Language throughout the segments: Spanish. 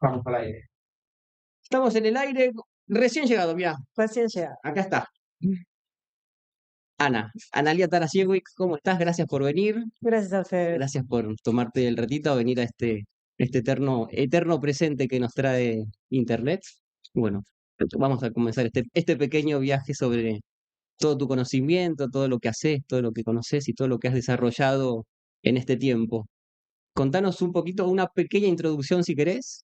Vamos al aire. Estamos en el aire, recién llegado, mira, Recién llegado. acá está. Analía Tarasiewicz, ¿cómo estás? Gracias por venir, Gracias a ustedes. gracias por tomarte el ratito a venir a este eterno presente que nos trae Internet. Bueno, vamos a comenzar este pequeño viaje sobre todo tu conocimiento, todo lo que haces, todo lo que conoces y todo lo que has desarrollado en este tiempo. Contanos un poquito, una pequeña introducción si querés.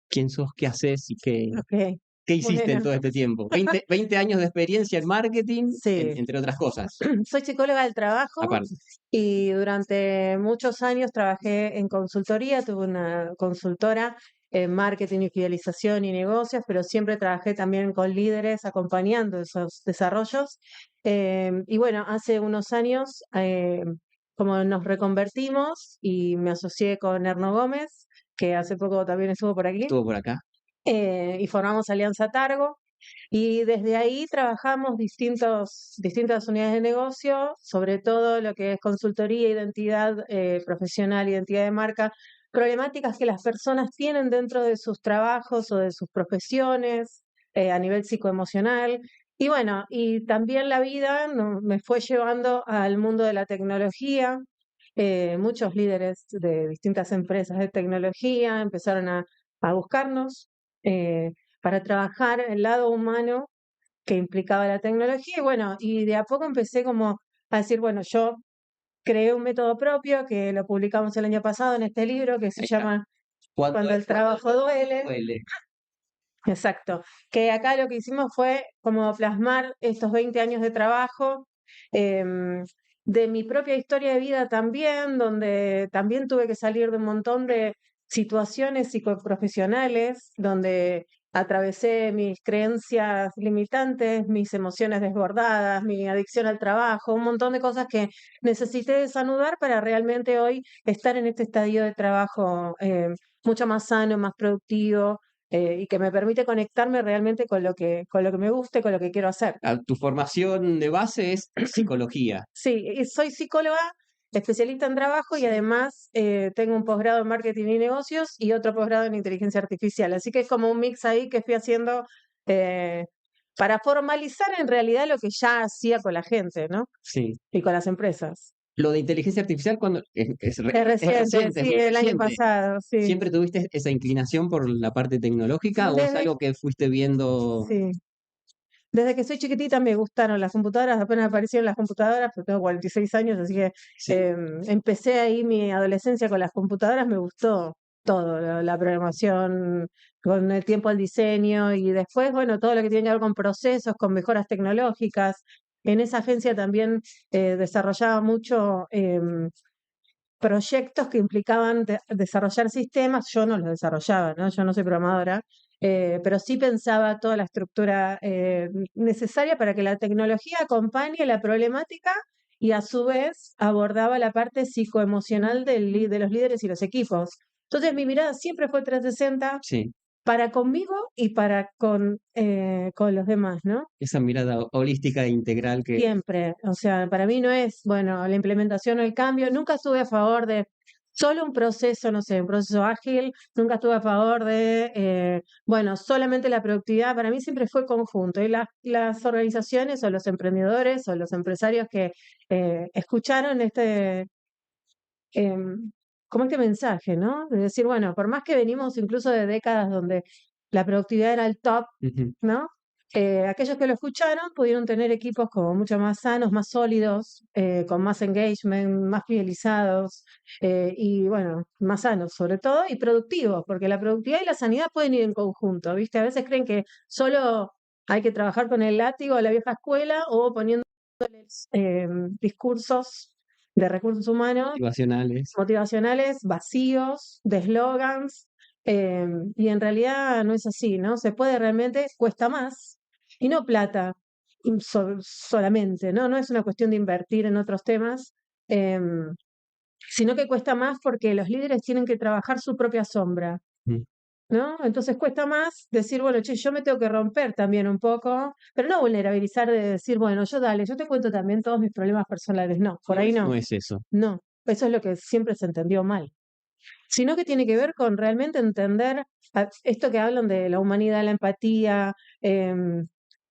¿Quién sos? ¿Qué haces? ¿Y Ok, qué hiciste en bueno, todo este tiempo? 20 años de experiencia en marketing, sí. entre otras cosas, Soy psicóloga del trabajo aparte. y durante muchos años trabajé en consultoría, tuve una consultora en marketing y fidelización y negocios, pero siempre trabajé también con líderes acompañando esos desarrollos. Y bueno, hace unos años, como nos reconvertimos y me asocié con Erno Gómez, que hace poco también estuvo por aquí, Estuvo por acá. y formamos Alianza Targo. Y desde ahí trabajamos distintas unidades de negocio, sobre todo lo que es consultoría, identidad profesional, identidad de marca, problemáticas que las personas tienen dentro de sus trabajos o de sus profesiones a nivel psicoemocional. Y bueno, y también la vida me fue llevando al mundo de la tecnología. Muchos líderes de distintas empresas de tecnología empezaron a buscarnos. Para trabajar el lado humano que implicaba la tecnología. Y bueno, y de a poco empecé como a decir, bueno, yo creé un método propio que lo publicamos el año pasado en este libro que se Ahí está. llama ¿Cuánto Cuando el trabajo duele. duele? Exacto. Que acá lo que hicimos fue como plasmar estos 20 años de trabajo, de mi propia historia de vida también, donde también tuve que salir de un montón de situaciones psicoprofesionales, donde atravesé mis creencias limitantes, mis emociones desbordadas, mi adicción al trabajo, un montón de cosas que necesité desanudar para realmente hoy estar en este estadio de trabajo mucho más sano, más productivo, y que me permite conectarme realmente con lo que me gusta y con lo que quiero hacer. Tu formación de base es psicología. Sí, y soy psicóloga, especialista en trabajo y además tengo un posgrado en marketing y negocios y otro posgrado en inteligencia artificial. Así que es como un mix ahí que fui haciendo eh, para formalizar en realidad lo que ya hacía con la gente, ¿no? Sí. Y con las empresas. Lo de inteligencia artificial cuando Es es reciente, reciente, es sí, muy el año reciente. pasado, sí. ¿Siempre tuviste esa inclinación por la parte tecnológica o es Desde, algo que fuiste viendo? sí. Desde que soy chiquitita me gustaron las computadoras, apenas aparecieron las computadoras, porque tengo 46 años, así que Sí. empecé ahí mi adolescencia con las computadoras, me gustó todo, la programación, con el tiempo el diseño y después, bueno, todo lo que tiene que ver con procesos, con mejoras tecnológicas. En esa agencia también desarrollaba mucho proyectos que implicaban desarrollar sistemas, yo no los desarrollaba, ¿no? Yo no soy programadora, pero sí pensaba toda la estructura necesaria para que la tecnología acompañe la problemática y a su vez abordaba la parte psicoemocional de los líderes y los equipos. Entonces mi mirada siempre fue 360 Sí, para conmigo y para con los demás, ¿no? esa mirada holística e integral que Siempre, o sea, para mí no es, bueno, la implementación o el cambio, nunca estuve a favor de solo un proceso, no sé, un proceso ágil, nunca estuve a favor de, bueno, solamente la productividad, para mí siempre fue conjunto. Y las organizaciones o los emprendedores o los empresarios que escucharon como este mensaje, ¿no? De decir, bueno, por más que venimos incluso de décadas donde la productividad era el top, ujú, ¿no? Aquellos que lo escucharon pudieron tener equipos como mucho más sanos, más sólidos, con más engagement, más fidelizados y bueno, más sanos sobre todo y productivos, porque la productividad y la sanidad pueden ir en conjunto, ¿viste? A veces creen que solo hay que trabajar con el látigo de la vieja escuela o poniendo discursos de recursos humanos motivacionales. motivacionales vacíos, de eslogans, y en realidad no es así, ¿no? Se puede realmente, cuesta más, y no plata solamente, ¿no? No es una cuestión de invertir en otros temas, sino que cuesta más porque los líderes tienen que trabajar su propia sombra. Mm. ¿No? Entonces cuesta más decir, bueno, che, yo me tengo que romper también un poco, pero no vulnerabilizar de decir, bueno, yo dale, yo te cuento también todos mis problemas personales. No, por ahí No no. es eso. No, eso es lo que siempre se entendió mal. sino que tiene que ver con realmente entender esto que hablan de la humanidad, la empatía.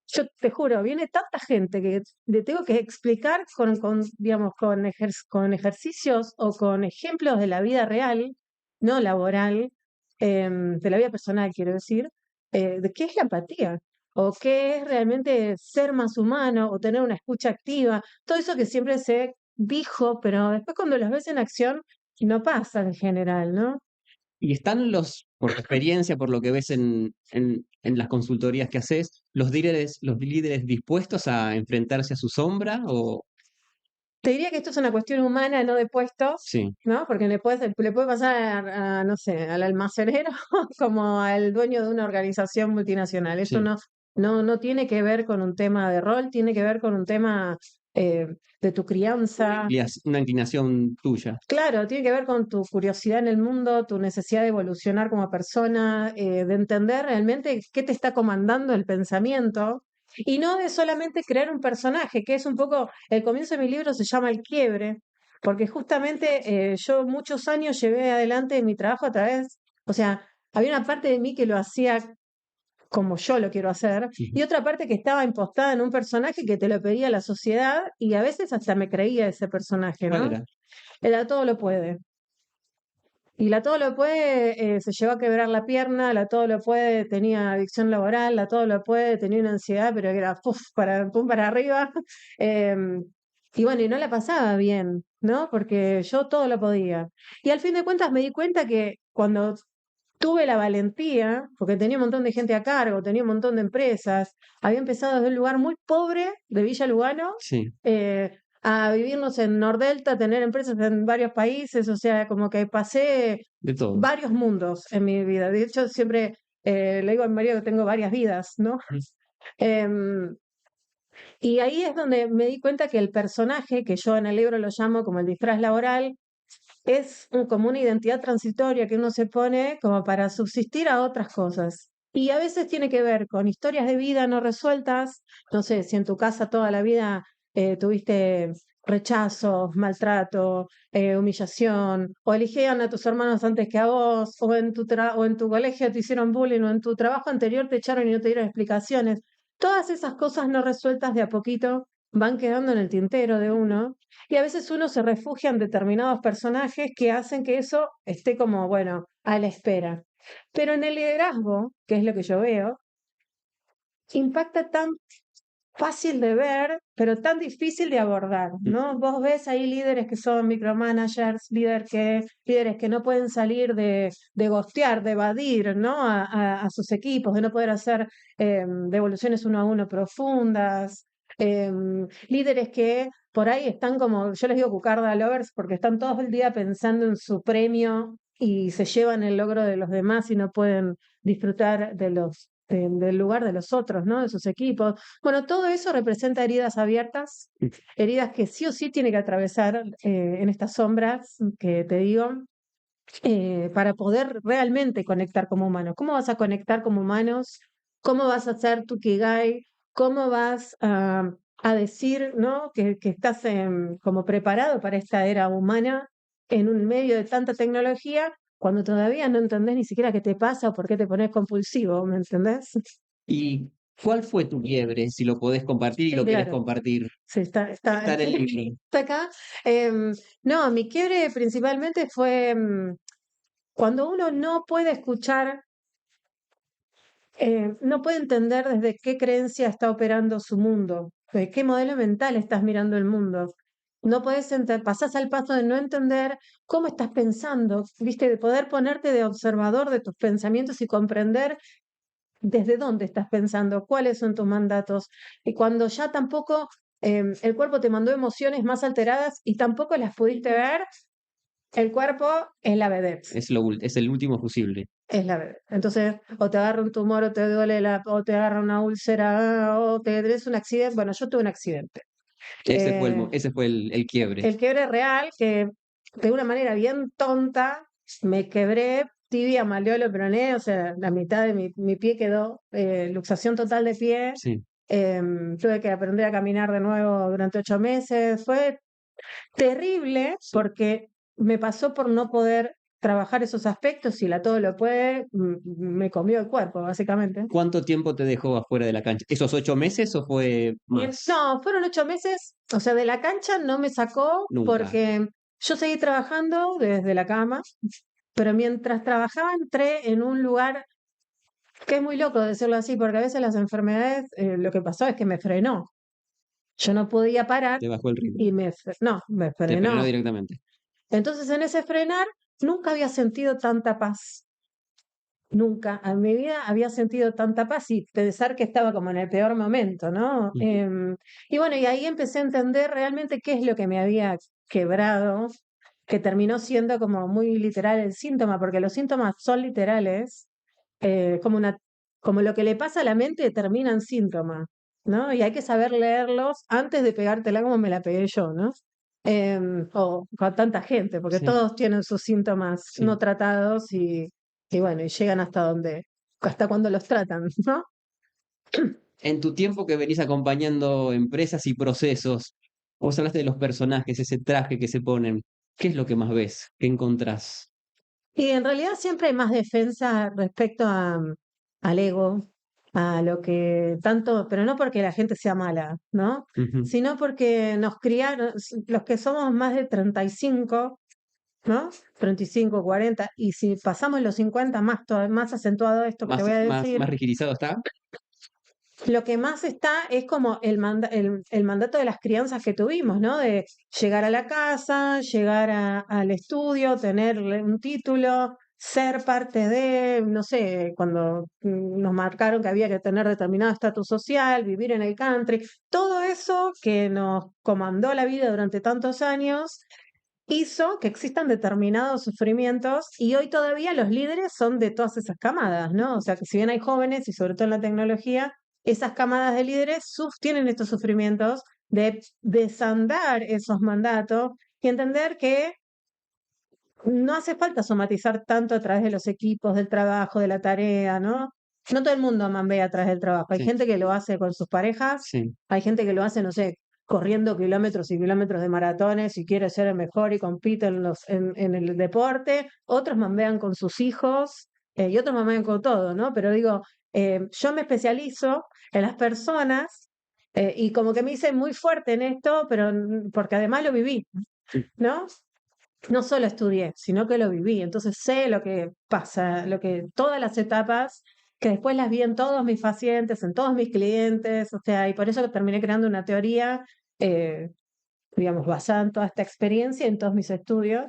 Yo te juro, viene tanta gente que le tengo que explicar digamos, con ejercicios o con ejemplos de la vida real, no laboral, de la vida personal, quiero decir, de qué es la empatía o qué es realmente ser más humano o tener una escucha activa, todo eso que siempre se dijo, pero después cuando los ves en acción no pasa en general, ¿no? ¿Y están por tu experiencia, por lo que ves en las consultorías que haces, los líderes dispuestos a enfrentarse a su sombra? O Te diría que esto es una cuestión humana, no de puestos, sí, ¿no? Porque le puede pasar no sé, al almacenero como al dueño de una organización multinacional. Esto sí, no tiene que ver con un tema de rol, tiene que ver con un tema eh, de tu crianza. una inclinación tuya. Claro, tiene que ver con tu curiosidad en el mundo, tu necesidad de evolucionar como persona, de entender realmente qué te está comandando el pensamiento y no de solamente crear un personaje, que es un poco, el comienzo de mi libro se llama El quiebre, porque justamente yo muchos años llevé adelante mi trabajo a través, o sea, había una parte de mí que lo hacía como yo lo quiero hacer, Ujú. y otra parte que estaba impostada en un personaje que te lo pedía la sociedad y a veces hasta me creía ese personaje, ¿Cuál ¿no? era? Era todo lo puede. Y la Todo Lo Puede se llevó a quebrar la pierna, la Todo Lo Puede tenía adicción laboral, la Todo Lo Puede tenía una ansiedad, pero que era pum para arriba. Em, y bueno, y no la pasaba bien, ¿no? Porque yo todo lo podía. Y al fin de cuentas me di cuenta que cuando tuve la valentía, porque tenía un montón de gente a cargo, tenía un montón de empresas, había empezado desde un lugar muy pobre de Villa Lugano, Sí, a vivirnos en Nordelta, tener empresas en varios países, o sea, como que pasé de todo. varios mundos en mi vida. De hecho, siempre le digo a mi marido que tengo varias vidas, ¿no? Em, y ahí es donde me di cuenta que el personaje, que yo en el libro lo llamo como el disfraz laboral, es como una identidad transitoria que uno se pone como para subsistir a otras cosas. Y a veces tiene que ver con historias de vida no resueltas. No sé, si en tu casa toda la vida tuviste rechazos, maltrato, humillación, o eligían a tus hermanos antes que a vos, o en tu colegio te hicieron bullying, o en tu trabajo anterior te echaron y no te dieron explicaciones. Todas esas cosas no resueltas de a poquito van quedando en el tintero de uno y a veces uno se refugia en determinados personajes que hacen que eso esté como, bueno, a la espera. Pero en el liderazgo, que es lo que yo veo, impacta tan fácil de ver, pero tan difícil de abordar, ¿no? Vos ves ahí líderes que son micromanagers, líderes que no pueden salir de ghostear, de evadir, ¿no? A sus equipos, de no poder hacer devoluciones uno a uno profundas, líderes que por ahí están como, yo les digo cucarda lovers, porque están todo el día pensando en su premio y se llevan el logro de los demás y no pueden disfrutar del lugar de los otros, ¿no? De sus equipos. Bueno, todo eso representa heridas abiertas, heridas que sí o sí tiene que atravesar en estas sombras que te digo, para poder realmente conectar como humanos. ¿Cómo vas a conectar como humanos? ¿Cómo vas a hacer tu Kigai? ¿Cómo vas a decir, ¿no? que estás como preparado para esta era humana en un medio de tanta tecnología cuando todavía no entendés ni siquiera qué te pasa o por qué te pones compulsivo, ¿me entendés? ¿Y cuál fue tu quiebre? Si lo podés compartir y lo querés Claro. compartir. Sí, Está en el libro. está acá. No, mi quiebre principalmente fue cuando uno no puede escuchar, no puede entender desde qué creencia está operando su mundo, de qué modelo mental estás mirando el mundo. No puedes pasás al paso de no entender cómo estás pensando, viste, de poder ponerte de observador de tus pensamientos y comprender desde dónde estás pensando, cuáles son tus mandatos, y cuando ya tampoco el cuerpo te mandó emociones más alteradas y tampoco las pudiste ver, el cuerpo es la vedette, Es el último fusible. es la vedette. Entonces, o te agarra un tumor, o te duele o te agarra una úlcera, o te tenés un accidente. Bueno, yo tuve un accidente. Eh, Ese fue el quiebre. el quiebre real, que de una manera bien tonta, me quebré, tibia, malleolo, peroné, o sea, la mitad de mi pie quedó, luxación total de pie. Sí. Tuve que aprender a caminar de nuevo durante 8 meses. Fue terrible porque me pasó por no poder trabajar esos aspectos, si la todo lo puede, me comió el cuerpo, básicamente. ¿Cuánto tiempo te dejó afuera de la cancha? ¿Esos 8 meses o fue más? No, fueron 8 meses, o sea, de la cancha no me sacó Nunca. porque yo seguí trabajando desde la cama, pero mientras trabajaba entré en un lugar que es muy loco decirlo así, porque a veces las enfermedades, lo que pasó es que me frenó. Yo no podía parar Te bajó el ritmo. y no, me Te frenó frenó. directamente. Entonces en ese frenar nunca había sentido tanta paz. Nunca en mi vida había sentido tanta paz y pensar que estaba como en el peor momento, ¿no? Ujú. Y bueno, y ahí empecé a entender realmente qué es lo que me había quebrado, que terminó siendo como muy literal el síntoma, porque los síntomas son literales, como lo que le pasa a la mente termina en síntoma, ¿no? Y hay que saber leerlos antes de pegártela como me la pegué yo, ¿no? O con tanta gente, porque Sí, todos tienen sus síntomas no sí. tratados y bueno, y llegan hasta cuando los tratan, ¿no? En tu tiempo que venís acompañando empresas y procesos, vos hablaste de los personajes, ese traje que se ponen. ¿Qué es lo que más ves? ¿Qué encontrás? Y en realidad siempre hay más defensa respecto al ego, a lo que tanto, pero no porque la gente sea mala, ¿no? Ujú. Sino porque nos criaron, los que somos más de 35, ¿no? 35, 40, y si pasamos los 50 más, más acentuado esto que te ¿Más, voy a más, decir. más rigidizado está? Lo que más está es como el mandato de las crianzas que tuvimos, ¿no? De llegar a la casa, llegar al estudio, tener un título, ser parte de, no sé, cuando nos marcaron que había que tener determinado estatus social, vivir en el country, todo eso que nos comandó la vida durante tantos años hizo que existan determinados sufrimientos y hoy todavía los líderes son de todas esas camadas, ¿no? O sea, que si bien hay jóvenes y sobre todo en la tecnología, esas camadas de líderes tienen estos sufrimientos de desandar esos mandatos y entender que no hace falta somatizar tanto a través de los equipos, del trabajo, de la tarea, ¿no? No todo el mundo mambea a través del trabajo. Hay Sí, gente que lo hace con sus parejas, sí. hay gente que lo hace, no sé, corriendo kilómetros y kilómetros de maratones y quiere ser el mejor y compite en el deporte. Otros mambean con sus hijos y otros mambean con todo, ¿no? Pero digo, yo me especializo en las personas y como que me hice muy fuerte en esto, pero porque además lo viví, ¿no? No solo estudié, sino que lo viví. Entonces sé lo que pasa, todas las etapas, que después las vi en todos mis pacientes, en todos mis clientes, o sea, y por eso terminé creando una teoría, eh, digamos, basada en toda esta experiencia, en todos mis estudios,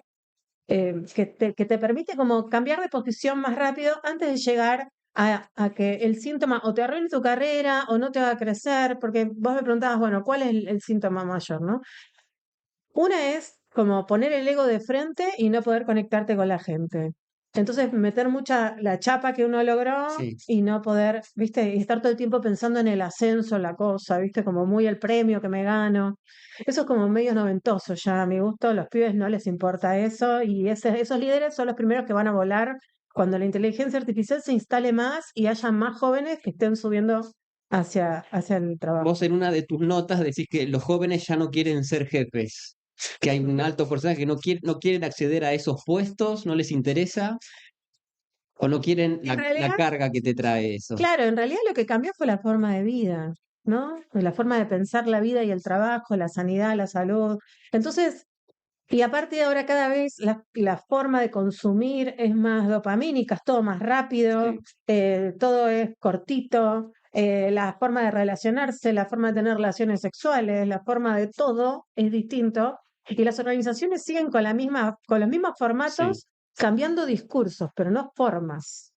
que te permite como cambiar de posición más rápido antes de llegar a que el síntoma o te arruine tu carrera o no te va a crecer, porque vos me preguntabas, bueno, ¿cuál es el síntoma mayor, no? Una es como poner el ego de frente y no poder conectarte con la gente. Entonces, meter mucha la chapa que uno logró Sí. y no poder, ¿viste? Y estar todo el tiempo pensando en el ascenso, la cosa, ¿viste? Como muy el premio que me gano. Eso es como medio noventoso ya, a mi gusto. Los pibes no les importa eso y esos líderes son los primeros que van a volar cuando la inteligencia artificial se instale más y haya más jóvenes que estén subiendo hacia el trabajo. Vos en una de tus notas decís que los jóvenes ya no quieren ser jefes, que hay un alto porcentaje que no quieren acceder a esos puestos, no les interesa, o no quieren En la realidad, carga que te trae eso. claro, en realidad lo que cambió fue la forma de vida, ¿no? La forma de pensar la vida y el trabajo, la sanidad, la salud. Entonces, y aparte de ahora cada vez la forma de consumir es más dopamínica, es todo más rápido, Sí. todo es cortito, la forma de relacionarse, la forma de tener relaciones sexuales, la forma de todo es distinto. Y las organizaciones siguen con los mismos Sí. formatos, cambiando discursos, pero no formas.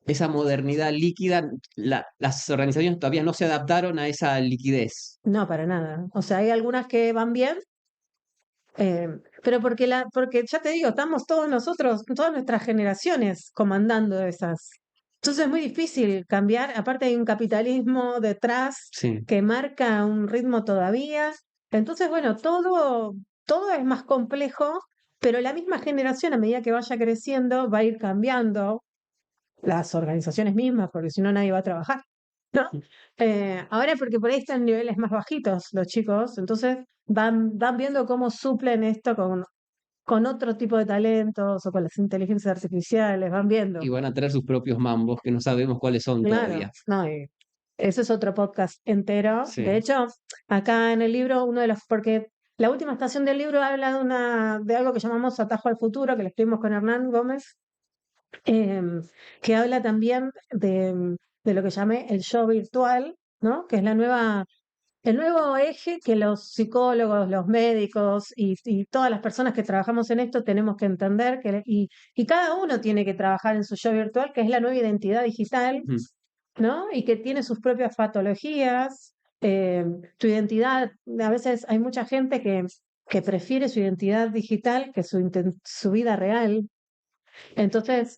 Esa modernidad líquida, las organizaciones todavía no se adaptaron a esa liquidez. No, para nada. O sea, hay algunas que van bien, eh, pero porque ya te digo, estamos todos nosotros, todas nuestras generaciones comandando esas. Entonces es muy difícil cambiar. Aparte hay un capitalismo detrás Sí. que marca un ritmo todavía. Entonces, bueno, todo es más complejo, pero la misma generación, a medida que vaya creciendo, va a ir cambiando las organizaciones mismas, porque si no nadie va a trabajar, ¿no? Ahora porque por ahí están en niveles más bajitos los chicos, entonces van viendo cómo suplen esto con otro tipo de talentos o con las inteligencias artificiales, van viendo. Y van a traer sus propios mambos que no sabemos cuáles son Claro, todavía. no, y ese es otro podcast entero. De Sí. hecho, acá en el libro, porque la última estación del libro habla de algo que llamamos Atajo al Futuro, que lo escribimos con Hernán Gómez, que habla también de lo que llamé el yo virtual, ¿no? Que es el nuevo eje que los psicólogos, los médicos y todas las personas que trabajamos en esto tenemos que entender y cada uno tiene que trabajar en su yo virtual, que es la nueva identidad digital, Ujú. ¿no? Y que tiene sus propias patologías, tu identidad, a veces hay mucha gente que prefiere su identidad digital que su vida real. Entonces,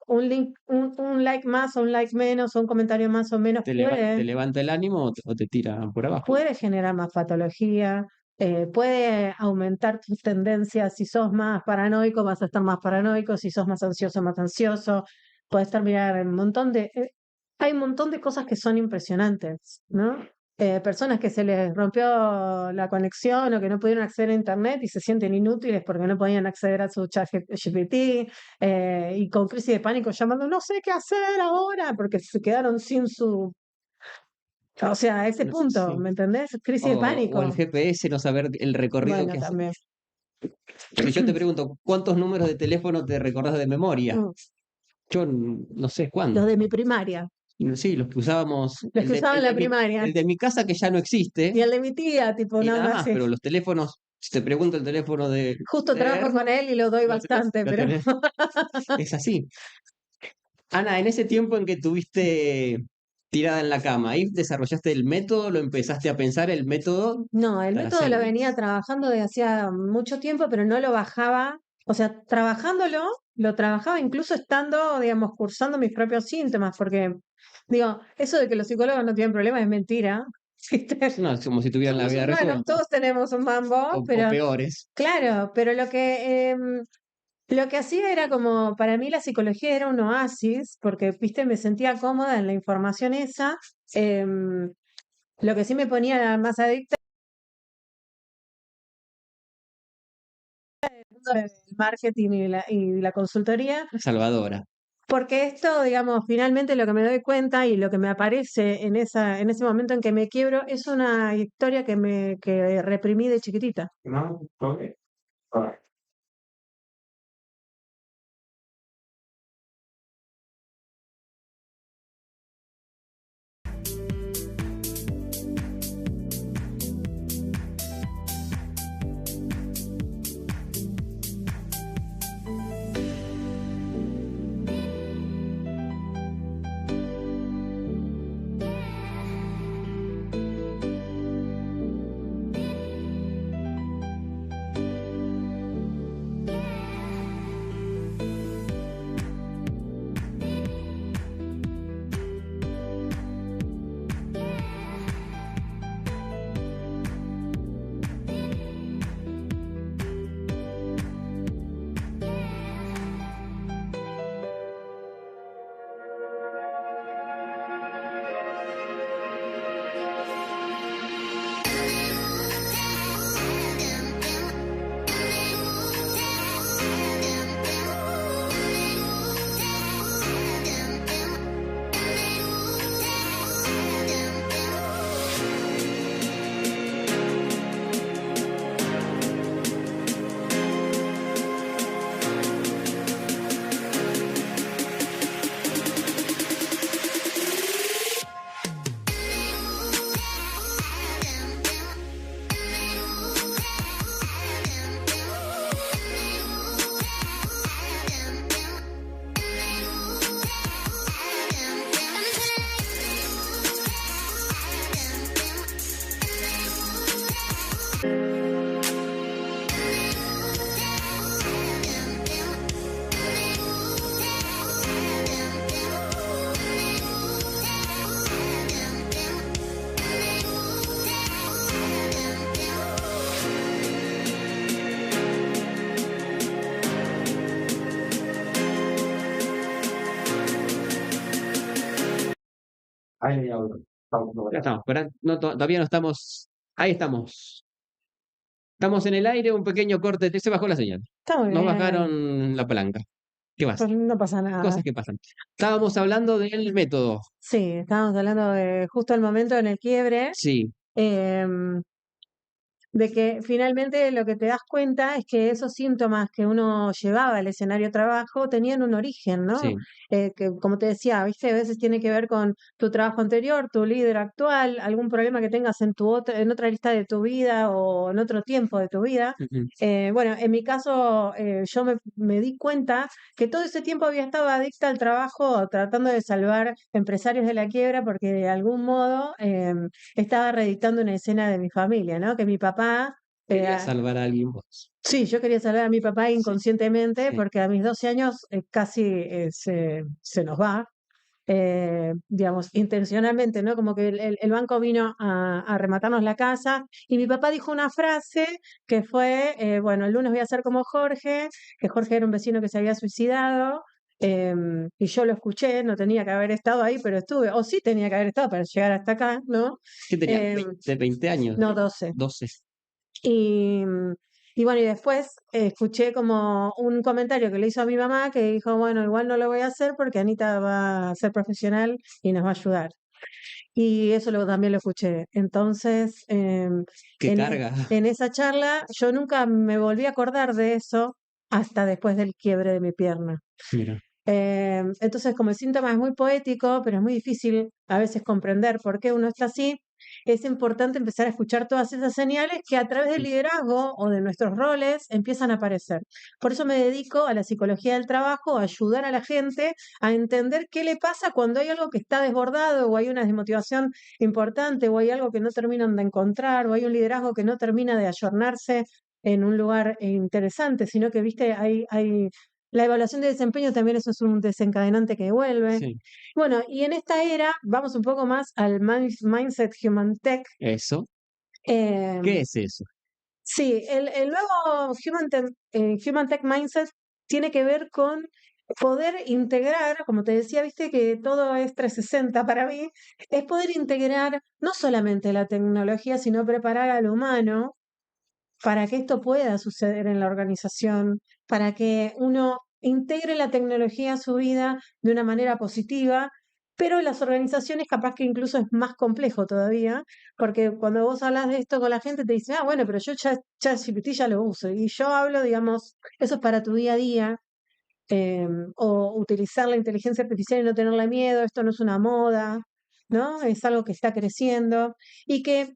un like más o un like menos o un comentario más o menos Te levanta el ánimo o te tira por abajo. puede generar más patología, puede aumentar tus tendencias. Si sos más paranoico, vas a estar más paranoico. Si sos más ansioso. Puedes terminar en un montón hay un montón de cosas que son impresionantes, ¿no? Personas que se les rompió la conexión o que no pudieron acceder a internet y se sienten inútiles porque no podían acceder a su chat GPT, y con crisis de pánico llamando, no sé qué hacer ahora, porque se quedaron sin o sea, a ese No sé, punto, sí. ¿me entendés? Crisis de O el pánico. GPS, no saber el recorrido Bueno, que hace. también. Si yo te pregunto, ¿cuántos números de teléfono te recordás de memoria? Mm. Yo no sé Los cuándo. de mi primaria, Sí, los que usábamos, los que usaba en la primaria, el de mi casa que ya no existe, y el de mi tía, tipo, y nada nada más. más, pero los teléfonos, si te pregunto el teléfono Justo de trabajo con él y lo doy ¿lo tenés? bastante, ¿Lo pero tenés? Es así. Ana, en ese tiempo en que tuviste tirada en la cama, ¿ahí desarrollaste el método? ¿Lo empezaste a pensar el método no, el para método hacer? lo venía trabajando de hacía mucho tiempo, pero no lo bajaba. O sea, trabajándolo, lo trabajaba incluso estando, digamos, cursando mis propios síntomas, porque, digo, eso de que los psicólogos no tienen problemas es mentira. ¿Viste? No, es como si tuvieran la Somos vida humanos, resuelta, todos tenemos un mambo, o pero peores. claro, pero lo que hacía era como, para mí la psicología era un oasis, porque, viste, me sentía cómoda en la información esa. em, lo que sí me ponía más adicta era el mundo del marketing y la consultoría, Salvadora. porque esto, digamos, finalmente lo que me doy cuenta y lo que me aparece en ese momento en que me quiebro es una historia que reprimí de chiquitita. No, ok. Ya estamos, todavía no estamos. Ahí estamos. Estamos en el aire, un pequeño corte, se bajó la señal. Está muy Nos bien, bajaron la palanca. ¿Qué va a pues ser? no pasa nada. Cosas que pasan. Estábamos hablando del método. Sí, estábamos hablando de justo el momento en el quiebre. Sí, em, de que finalmente lo que te das cuenta es que esos síntomas que uno llevaba al escenario de trabajo tenían un origen, ¿no? sí. Que como te decía, viste, a veces tiene que ver con tu trabajo anterior, tu líder actual, algún problema que tengas en en otra lista de tu vida o en otro tiempo de tu vida. Ujú. Bueno, en mi caso, yo me di cuenta que todo ese tiempo había estado adicta al trabajo, tratando de salvar empresarios de la quiebra, porque de algún modo estaba reeditando una escena de mi familia, ¿no? Que mi papá, Quería salvar a alguien vos. sí, yo quería salvar a mi papá Sí, inconscientemente, sí. porque a mis 12 años casi se nos va. Digamos, intencionalmente, ¿no? Como que el banco vino a rematarnos la casa y mi papá dijo una frase que fue, bueno, el lunes voy a ser como Jorge, que Jorge era un vecino que se había suicidado. Y yo lo escuché, no tenía que haber estado ahí, pero estuve, o sí tenía que haber estado para llegar hasta acá, ¿no? ¿Qué tenías? Em, 20 años. no, 12. 12. Y, y bueno, y después escuché como un comentario que le hizo a mi mamá que dijo, bueno, igual no lo voy a hacer porque Anita va a ser profesional y nos va a ayudar. Y eso también lo escuché. Entonces, Qué carga. en esa charla yo nunca me volví a acordar de eso hasta después del quiebre de mi pierna. Mira. Entonces, como el síntoma es muy poético, pero es muy difícil a veces comprender por qué uno está así, es importante empezar a escuchar todas esas señales que a través del liderazgo o de nuestros roles empiezan a aparecer. Por eso me dedico a la psicología del trabajo, a ayudar a la gente a entender qué le pasa cuando hay algo que está desbordado o hay una desmotivación importante o hay algo que no terminan de encontrar o hay un liderazgo que no termina de ayornarse en un lugar interesante, sino que, viste, hay la evaluación de desempeño también eso es un desencadenante que vuelve. Sí. Bueno, y en esta era vamos un poco más al mindset human tech. Eso. Eh, ¿Qué es eso? sí, el nuevo human tech mindset tiene que ver con poder integrar, como te decía, viste que todo es 360 para mí, es poder integrar no solamente la tecnología, sino preparar al humano para que esto pueda suceder en la organización, para que uno integre la tecnología a su vida de una manera positiva, pero en las organizaciones capaz que incluso es más complejo todavía, porque cuando vos hablas de esto con la gente te dice, ah, bueno, pero yo ChatGPT ya lo uso, y yo hablo, digamos, eso es para tu día a día, o utilizar la inteligencia artificial y no tenerle miedo, esto no es una moda, ¿no? Es algo que está creciendo y que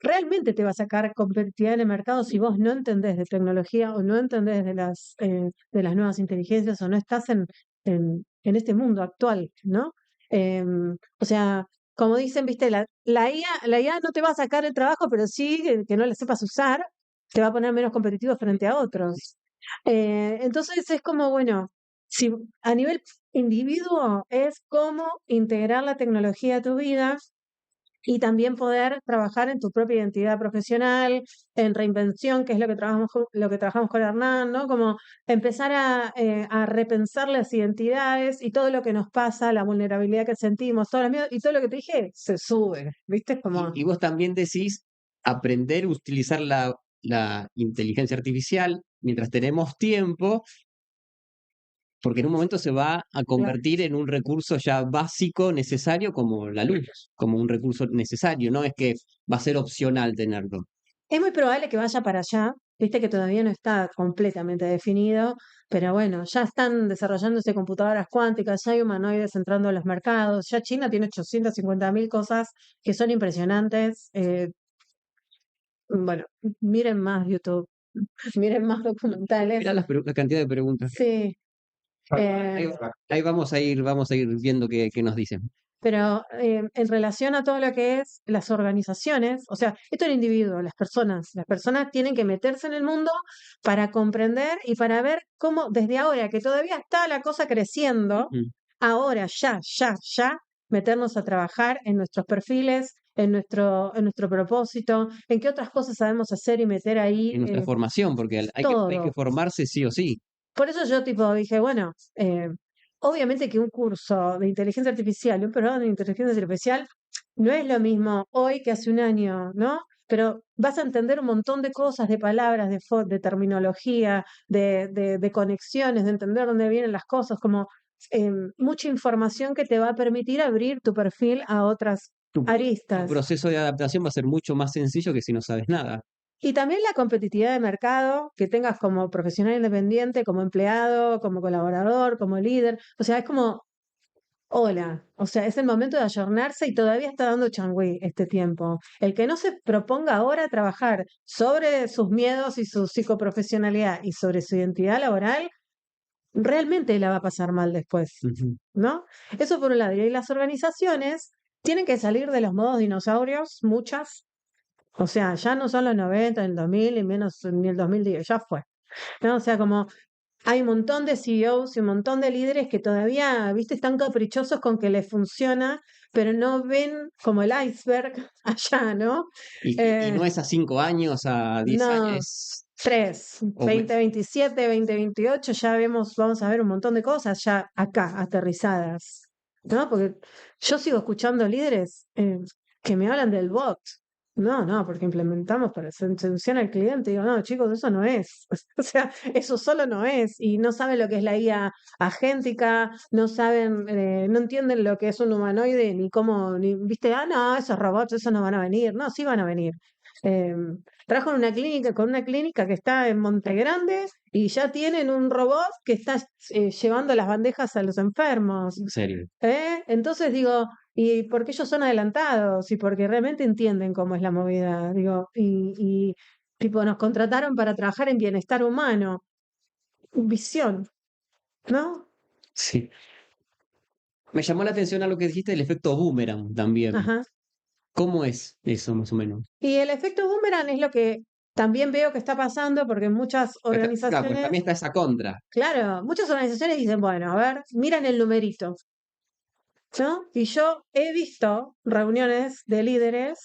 realmente te va a sacar competitividad en el mercado si vos no entendés de tecnología o no entendés de las nuevas inteligencias o no estás en este mundo actual, ¿no? O sea, como dicen, viste, la IA no te va a sacar el trabajo, pero sí que no la sepas usar, te va a poner menos competitivo frente a otros. Entonces es como, bueno, si a nivel individuo es cómo integrar la tecnología a tu vida y también poder trabajar en tu propia identidad profesional, en reinvención, que es lo que trabajamos con Hernán, ¿no? Como empezar a repensar las identidades y todo lo que nos pasa, la vulnerabilidad que sentimos, todos los miedos y todo lo que te dije se sube, ¿viste? Es como, Y vos también decís aprender a utilizar la inteligencia artificial mientras tenemos tiempo, porque en un momento se va a claro. convertir en un recurso ya básico, necesario, como la luz, como un recurso necesario, no es que va a ser opcional tenerlo. Es muy probable que vaya para allá, viste que todavía no está completamente definido, pero bueno, ya están desarrollándose computadoras cuánticas, ya hay humanoides entrando a los mercados, ya China tiene 850.000 cosas que son impresionantes. Bueno, miren más YouTube, miren más documentales. Mirá la cantidad de preguntas. Sí, Ahí, eh, ahí vamos a ir viendo qué nos dicen. pero en relación a todo lo que es las organizaciones, o sea, esto es el individuo, las personas tienen que meterse en el mundo para comprender y para ver cómo desde ahora que todavía está la cosa creciendo, Ujú. ahora ya, meternos a trabajar en nuestros perfiles, en nuestro propósito, en qué otras cosas sabemos hacer y meter ahí En nuestra formación, porque hay que todo. formarse sí o sí. Por eso yo tipo dije, bueno, obviamente que un curso de inteligencia artificial y un programa de inteligencia artificial no es lo mismo hoy que hace un año, ¿no? pero vas a entender un montón de cosas, de palabras, de terminología, de conexiones, de entender dónde vienen las cosas, como mucha información que te va a permitir abrir tu perfil a otras Tu aristas. proceso de adaptación va a ser mucho más sencillo que si no sabes nada. Y también la competitividad de mercado, que tengas como profesional independiente, como empleado, como colaborador, como líder. O sea, es como, hola, o sea, es el momento de ayornarse y todavía está dando changüí este tiempo. El que no se proponga ahora trabajar sobre sus miedos y su psicoprofesionalidad y sobre su identidad laboral, realmente la va a pasar mal después, Ujú. ¿no? Eso por un lado. Y las organizaciones tienen que salir de los modos dinosaurios, muchas. O sea, ya no son los 90, el 2000, y menos ni el 2010, ya fue. ¿No? O sea, como hay un montón de CEOs y un montón de líderes que todavía, viste, están caprichosos con que les funciona, pero no ven como el iceberg allá, ¿no? Y Eh, no es a 5 años, a 10 años, no, es... 2027, 2028, ya vemos, vamos a ver un montón de cosas ya acá, aterrizadas, ¿no? Porque yo sigo escuchando líderes que me hablan del bot. No, no, porque implementamos para atención al cliente. Digo, no, chicos, eso no es. O sea, eso solo no es. Y no saben lo que es la IA agéntica, no saben, no entienden lo que es un humanoide, ni cómo, ni, viste, no, esos robots, eso no van a venir. No, sí van a venir. Eh, Trabajo en una clínica, con una clínica que está en Monte Grande y ya tienen un robot que está llevando las bandejas a los enfermos. En serio. Entonces digo, y porque ellos son adelantados y porque realmente entienden cómo es la movida, digo, y tipo nos contrataron para trabajar en bienestar humano, visión, ¿no? Sí. Me llamó la atención a lo que dijiste del efecto boomerang también. Ajá. ¿Cómo es eso, más o menos? Y el efecto boomerang es lo que también veo que está pasando porque en muchas Claro, pues organizaciones, también está esa contra. claro, muchas organizaciones dicen, bueno, a ver, miran el numerito, ¿no? Y yo he visto reuniones de líderes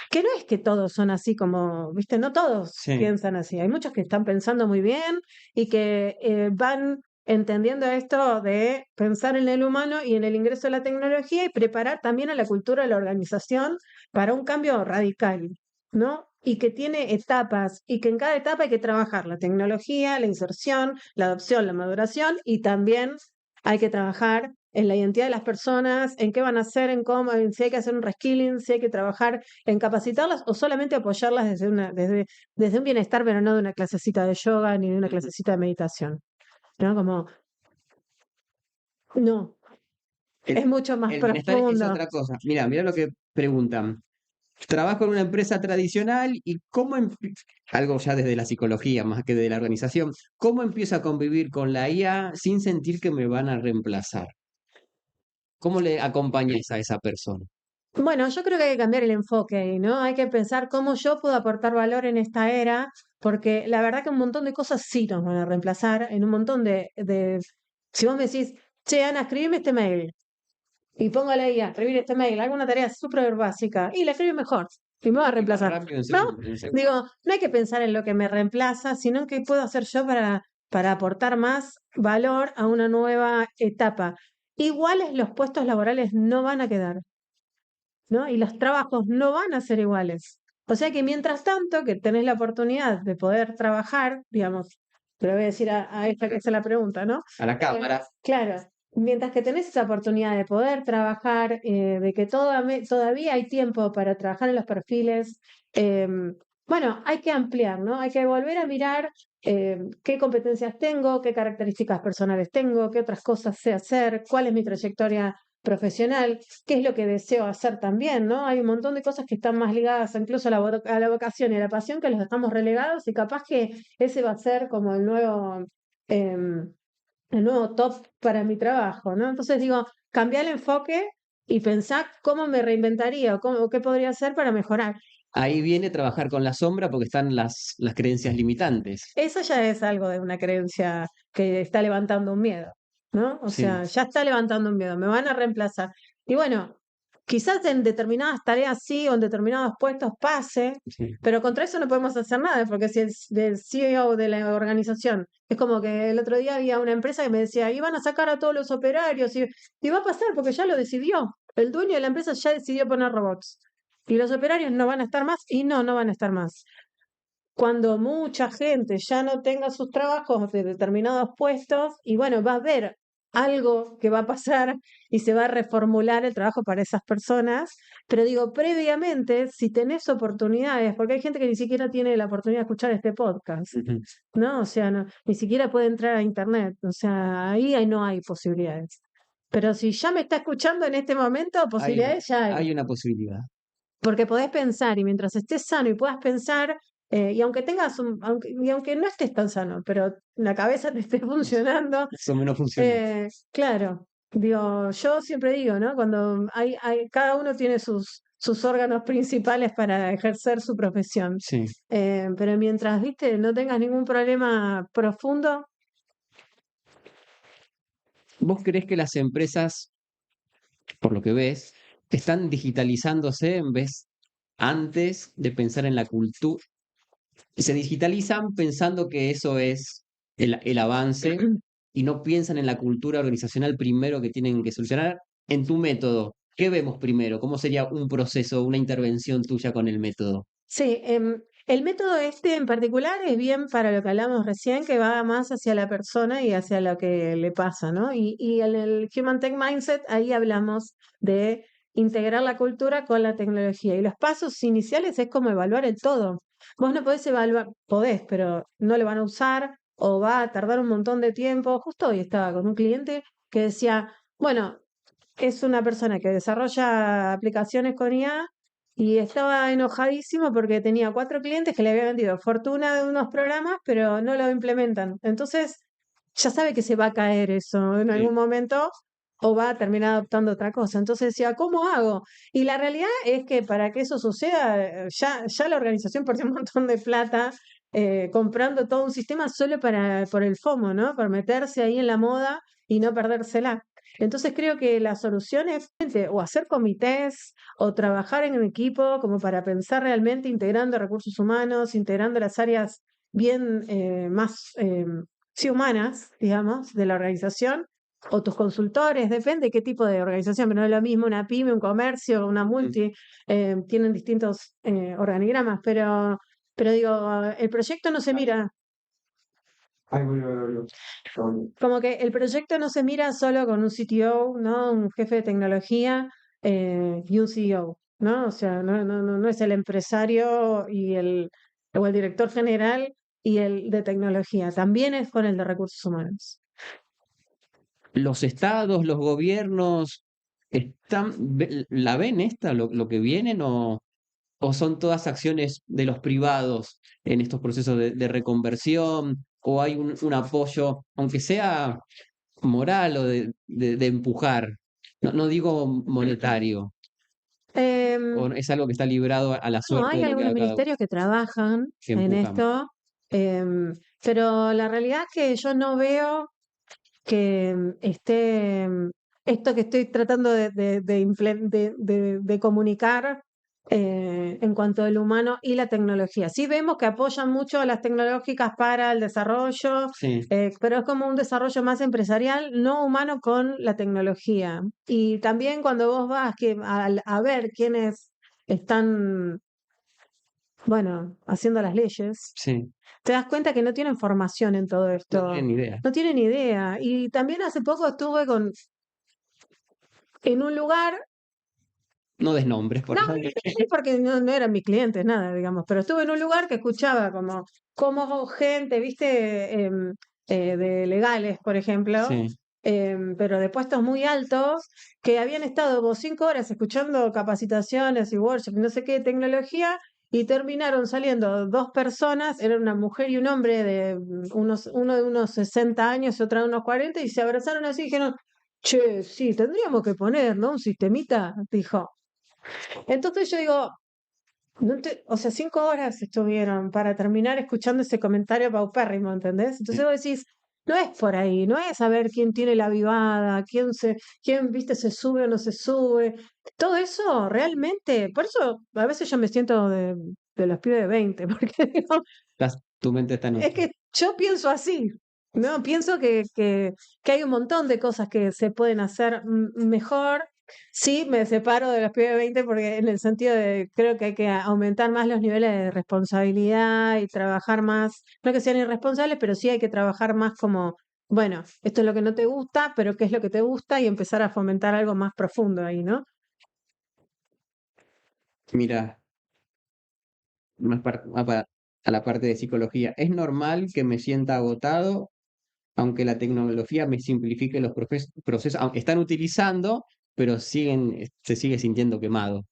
que no es que todos son así como, viste, no todos Sí. piensan así. Hay muchos que están pensando muy bien y que van entendiendo esto de pensar en el humano y en el ingreso de la tecnología y preparar también a la cultura de la organización para un cambio radical, ¿no? Y que tiene etapas y que en cada etapa hay que trabajar la tecnología, la inserción, la adopción, la maduración y también hay que trabajar en la identidad de las personas, en qué van a hacer, en cómo, en si hay que hacer un reskilling, si hay que trabajar en capacitarlas o solamente apoyarlas desde un bienestar, pero no de una clasecita de yoga ni de una Ujú. clasecita de meditación. ¿No? Como, no, es El, mucho más el bienestar es profundo. otra cosa. Mira lo que preguntan. Trabajo en una empresa tradicional y algo ya desde la psicología más que de la organización, ¿cómo empiezo a convivir con la IA sin sentir que me van a reemplazar? ¿Cómo le acompañas a esa persona? Bueno, yo creo que hay que cambiar el enfoque ahí, ¿no? Hay que pensar cómo yo puedo aportar valor en esta era, porque la verdad que un montón de cosas sí nos van a reemplazar, en un montón si vos me decís, che, Ana, escribime este mail, y póngale ahí a escribir este mail, alguna tarea súper básica, y la escribe mejor, y me va a Y más reemplazar, rápido en ¿no? segundo, en segundo. Digo, no hay que pensar en lo que me reemplaza, sino en qué puedo hacer yo para aportar más valor a una nueva etapa. Iguales los puestos laborales no van a quedar, ¿no? Y los trabajos no van a ser iguales. O sea que mientras tanto que tenés la oportunidad de poder trabajar, digamos, te lo voy a decir a esta que hace la pregunta, ¿no? A la cámara. Claro, mientras que tenés esa oportunidad de poder trabajar, de que todavía hay tiempo para trabajar en los perfiles, bueno, hay que ampliar, ¿no? Hay que volver a mirar qué competencias tengo, qué características personales tengo, qué otras cosas sé hacer, cuál es mi trayectoria profesional, qué es lo que deseo hacer también, ¿no? Hay un montón de cosas que están más ligadas incluso a la vocación y a la pasión que los estamos relegados y capaz que ese va a ser como em, el nuevo top para mi trabajo, ¿no? Entonces digo, cambiar el enfoque y pensar cómo me reinventaría o qué podría hacer para mejorar. Ahí viene trabajar con la sombra porque están las creencias limitantes. Eso ya es algo de una creencia que está levantando un miedo, ¿no? O Sí, sea, ya está levantando un miedo, me van a reemplazar. Y bueno, quizás en determinadas tareas sí o en determinados puestos pase, sí. pero contra eso no podemos hacer nada, porque si el CEO de la organización, es como que el otro día había una empresa que me decía, iban a sacar a todos los operarios, y va a pasar porque ya lo decidió. El dueño de la empresa ya decidió poner robots. Y los operarios no van a estar más y no van a estar más. Cuando mucha gente ya no tenga sus trabajos de determinados puestos, y bueno, va a haber algo que va a pasar y se va a reformular el trabajo para esas personas, pero digo, previamente, si tenés oportunidades, porque hay gente que ni siquiera tiene la oportunidad de escuchar este podcast, Ujú. ¿no? O sea, ni siquiera puede entrar a internet, o sea, ahí no hay posibilidades. Pero si ya me está escuchando en este momento, posibilidades ya hay. Hay una posibilidad. Porque podés pensar y mientras estés sano y puedas pensar, y aunque tengas y aunque no estés tan sano, pero la cabeza te esté funcionando, Más o menos funciona. claro, digo, yo siempre digo, ¿no? Cuando cada uno tiene sus órganos principales para ejercer su profesión. Sí. Pero mientras, viste, no tengas ningún problema profundo, ¿Vos creés que las empresas, por lo que ves, están digitalizándose en vez antes de pensar en la cultura? Se digitalizan pensando que eso es el avance y no piensan en la cultura organizacional primero que tienen que solucionar. En tu método, ¿qué vemos primero? ¿Cómo sería un proceso, una intervención tuya con el método? sí, el método este en particular es bien para lo que hablamos recién, que va más hacia la persona y hacia lo que le pasa, ¿no? Y en el Human Tech Mindset, ahí hablamos de integrar la cultura con la tecnología. Y los pasos iniciales es como evaluar el todo. Vos no podés evaluar, podés, pero no lo van a usar o va a tardar un montón de tiempo. Justo hoy estaba con un cliente que decía, bueno, es una persona que desarrolla aplicaciones con IA y estaba enojadísimo porque tenía 4 clientes que le había vendido fortuna de unos programas, pero no lo implementan. Entonces, ya sabe que se va a caer eso en Sí. algún momento o va a terminar adoptando otra cosa. Entonces decía, ¿cómo hago? Y la realidad es que para que eso suceda, ya la organización perdió un montón de plata comprando todo un sistema solo por el FOMO, ¿no? Por meterse ahí en la moda y no perdérsela. Entonces creo que la solución es o hacer comités o trabajar en equipo como para pensar realmente integrando recursos humanos, integrando las áreas bien más sí, humanas, digamos, de la organización, o tus consultores, depende qué tipo de organización, pero no es lo mismo una pyme, un comercio, una Mm. multi, tienen distintos organigramas, pero digo, el proyecto no se mira. Como que el proyecto no se mira solo con un CTO, ¿no? Un jefe de tecnología y un CEO, ¿no? O sea, no es el empresario o el director general y el de tecnología, también es con el de recursos humanos. ¿Los estados, los gobiernos, la ven esta, lo que vienen, o son todas acciones de los privados en estos procesos de reconversión? ¿O hay un apoyo, aunque sea moral o de empujar? No digo monetario, o Em, es algo que está librado a la no, suerte hay de lo que algunos haga cada uno, ministerios que trabajan que en empujan. esto, pero la realidad es que yo no veo que esto que estoy tratando de comunicar en cuanto al humano y la tecnología. Sí vemos que apoyan mucho a las tecnológicas para el desarrollo, Sí. pero es como un desarrollo más empresarial, no humano con la tecnología. Y también cuando vos vas a ver quiénes están, bueno, haciendo las leyes, Sí, te das cuenta que no tienen formación en todo no esto, tienen ni idea. no tienen idea. Y también hace poco estuve en un lugar, No des nombres, por no, favor. porque no eran mis clientes, nada, digamos, pero estuve en un lugar que escuchaba como gente, viste, de legales, por ejemplo, Sí. pero de puestos muy altos, que habían estado como 5 horas escuchando capacitaciones y workshops, no sé qué, tecnología, y terminaron saliendo 2 personas, era una mujer y un hombre uno de unos 60 años y otra de unos 40, y se abrazaron así y dijeron, che, sí, tendríamos que poner, ¿no? Un sistemita, dijo. Entonces yo digo, o sea, 5 horas estuvieron para terminar escuchando ese comentario paupérrimo, ¿entendés? Entonces Sí. vos decís, no es por ahí, no es saber quién tiene la avivada, quién, viste, se sube o no se sube. Todo eso realmente, por eso a veces yo me siento de los pibes de 20, porque digo, Tu mente está en es otro. que yo pienso así, ¿no? Pienso que hay un montón de cosas que se pueden hacer mejor Sí, me separo de los pibes de 20 porque en el sentido de creo que hay que aumentar más los niveles de responsabilidad y trabajar más, no que sean irresponsables, pero sí hay que trabajar más como, bueno, esto es lo que no te gusta, pero qué es lo que te gusta y empezar a fomentar algo más profundo ahí, ¿no? Mira, a la parte de psicología. ¿Es normal que me sienta agotado, aunque la tecnología me simplifique los procesos, aunque están utilizando, pero se sigue sintiendo quemado?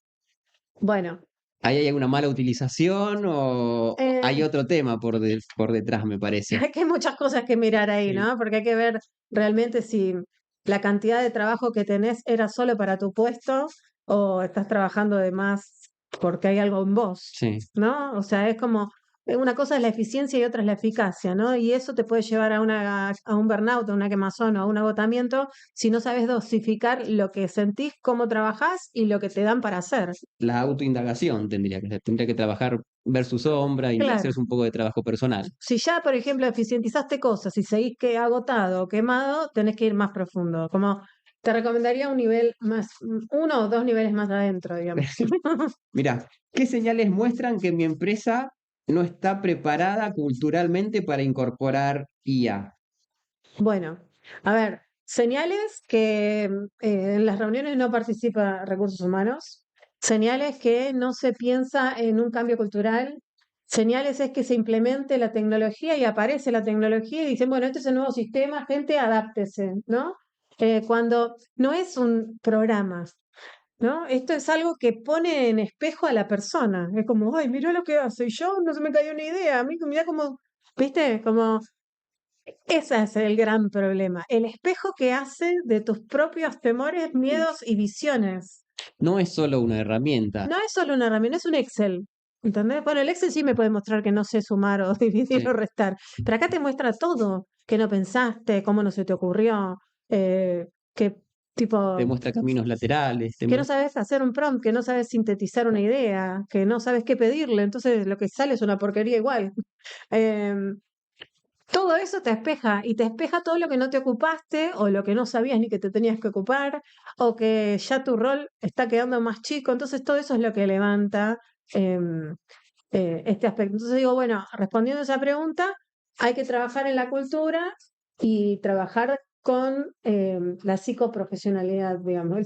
Bueno, ¿Ahí hay alguna mala utilización o hay eh, otro tema por detrás, me parece? hay que muchas cosas que mirar ahí, Sí. ¿no? Porque hay que ver realmente si la cantidad de trabajo que tenés era solo para tu puesto o estás trabajando de más porque hay algo en vos, Sí. ¿no? O sea, es como, una cosa es la eficiencia y otra es la eficacia, ¿no? Y eso te puede llevar a un burnout, a una quemazón o a un agotamiento si no sabes dosificar lo que sentís, cómo trabajás y lo que te dan para hacer. La autoindagación tendría que ser, tendría que trabajar, ver su sombra y Claro. hacerse un poco de trabajo personal. Si ya, por ejemplo, eficientizaste cosas y seguís que agotado o quemado, tenés que ir más profundo. Como te recomendaría un nivel más, uno o dos niveles más adentro, digamos. Mira, ¿qué señales muestran que mi empresa no está preparada culturalmente para incorporar IA? Bueno, a ver, señales que en las reuniones no participa recursos humanos, señales que no se piensa en un cambio cultural, señales es que se implemente la tecnología y aparece la tecnología y dicen, bueno, este es el nuevo sistema, gente, adáptese, ¿no? Cuando no es un programa, ¿no? Esto es algo que pone en espejo a la persona. Es como, ay, mira lo que hace, y yo no se me cayó ni idea, a mí, mira cómo, ¿viste? Como ese es el gran problema, el espejo que hace de tus propios temores, miedos y visiones. No es solo una herramienta. No es solo una herramienta, es un Excel. ¿Entendés? Bueno, el Excel sí me puede mostrar que no sé sumar o dividir Sí. o restar, pero acá te muestra todo, que no pensaste, cómo no se te ocurrió, que Te tipo, muestra caminos laterales, que no sabes hacer un prompt, que no sabes sintetizar una idea, que no sabes qué pedirle, entonces lo que sale es una porquería igual. Em, Todo eso te espeja y te espeja todo lo que no te ocupaste o lo que no sabías ni que te tenías que ocupar o que ya tu rol está quedando más chico. Entonces todo eso es lo que levanta em, este aspecto. Entonces digo, bueno, respondiendo a esa pregunta, hay que trabajar en la cultura y trabajar con la psicoprofesionalidad, digamos,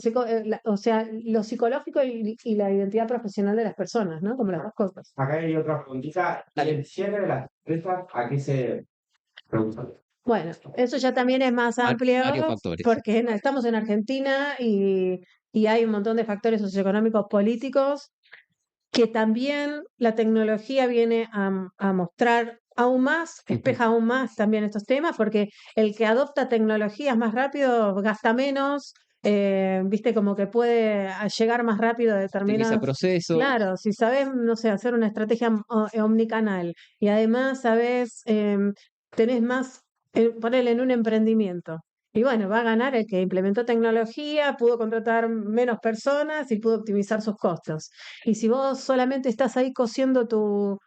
o sea, lo psicológico y la identidad profesional de las personas, ¿no? Como las dos cosas. Acá hay otra preguntita. ¿Y el cierre de las empresas a qué se produce? Bueno, eso ya también es más amplio varios factores. porque estamos en Argentina y hay un montón de factores socioeconómicos políticos que también la tecnología viene a mostrar aún más, Ujú. espeja aún más también estos temas, porque el que adopta tecnologías más rápido gasta menos, viste, como que puede llegar más rápido a Optimiza determinados. procesos. Claro, si sabes, no sé, hacer una estrategia omnicanal y además sabes, tenés más, ponele en un emprendimiento. Y bueno, va a ganar el que implementó tecnología, pudo contratar menos personas y pudo optimizar sus costos. Y si vos solamente estás ahí cosiendo tu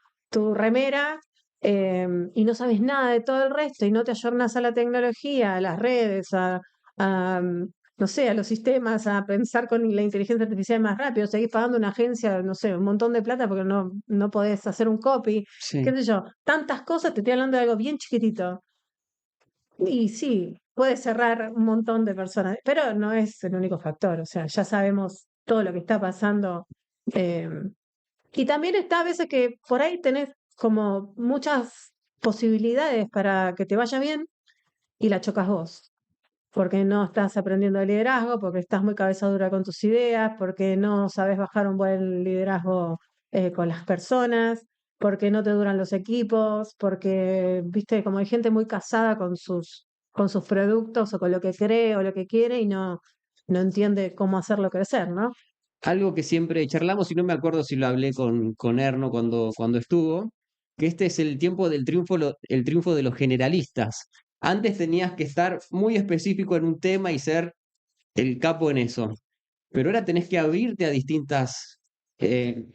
remera y no sabes nada de todo el resto y no te ayornás a la tecnología, a las redes, no sé, a los sistemas, a pensar con la inteligencia artificial más rápido, seguís pagando una agencia, no sé, un montón de plata porque no podés hacer un copy, qué Sí. sé yo, tantas cosas, te estoy hablando de algo bien chiquitito. Y sí, puede cerrar un montón de personas, pero no es el único factor, o sea, ya sabemos todo lo que está pasando. eh, y también está a veces que por ahí tenés como muchas posibilidades para que te vaya bien y la chocas vos, porque no estás aprendiendo liderazgo, porque estás muy cabeza dura con tus ideas, porque no sabes bajar un buen liderazgo con las personas, porque no te duran los equipos, porque, viste, como hay gente muy casada con sus productos o con lo que cree o lo que quiere y no entiende cómo hacerlo crecer, ¿no? Algo que siempre charlamos, y no me acuerdo si lo hablé con Erno cuando estuvo, que este es el tiempo del triunfo, el triunfo de los generalistas. Antes tenías que estar muy específico en un tema y ser el capo en eso, pero ahora tenés que abrirte a distintas eh,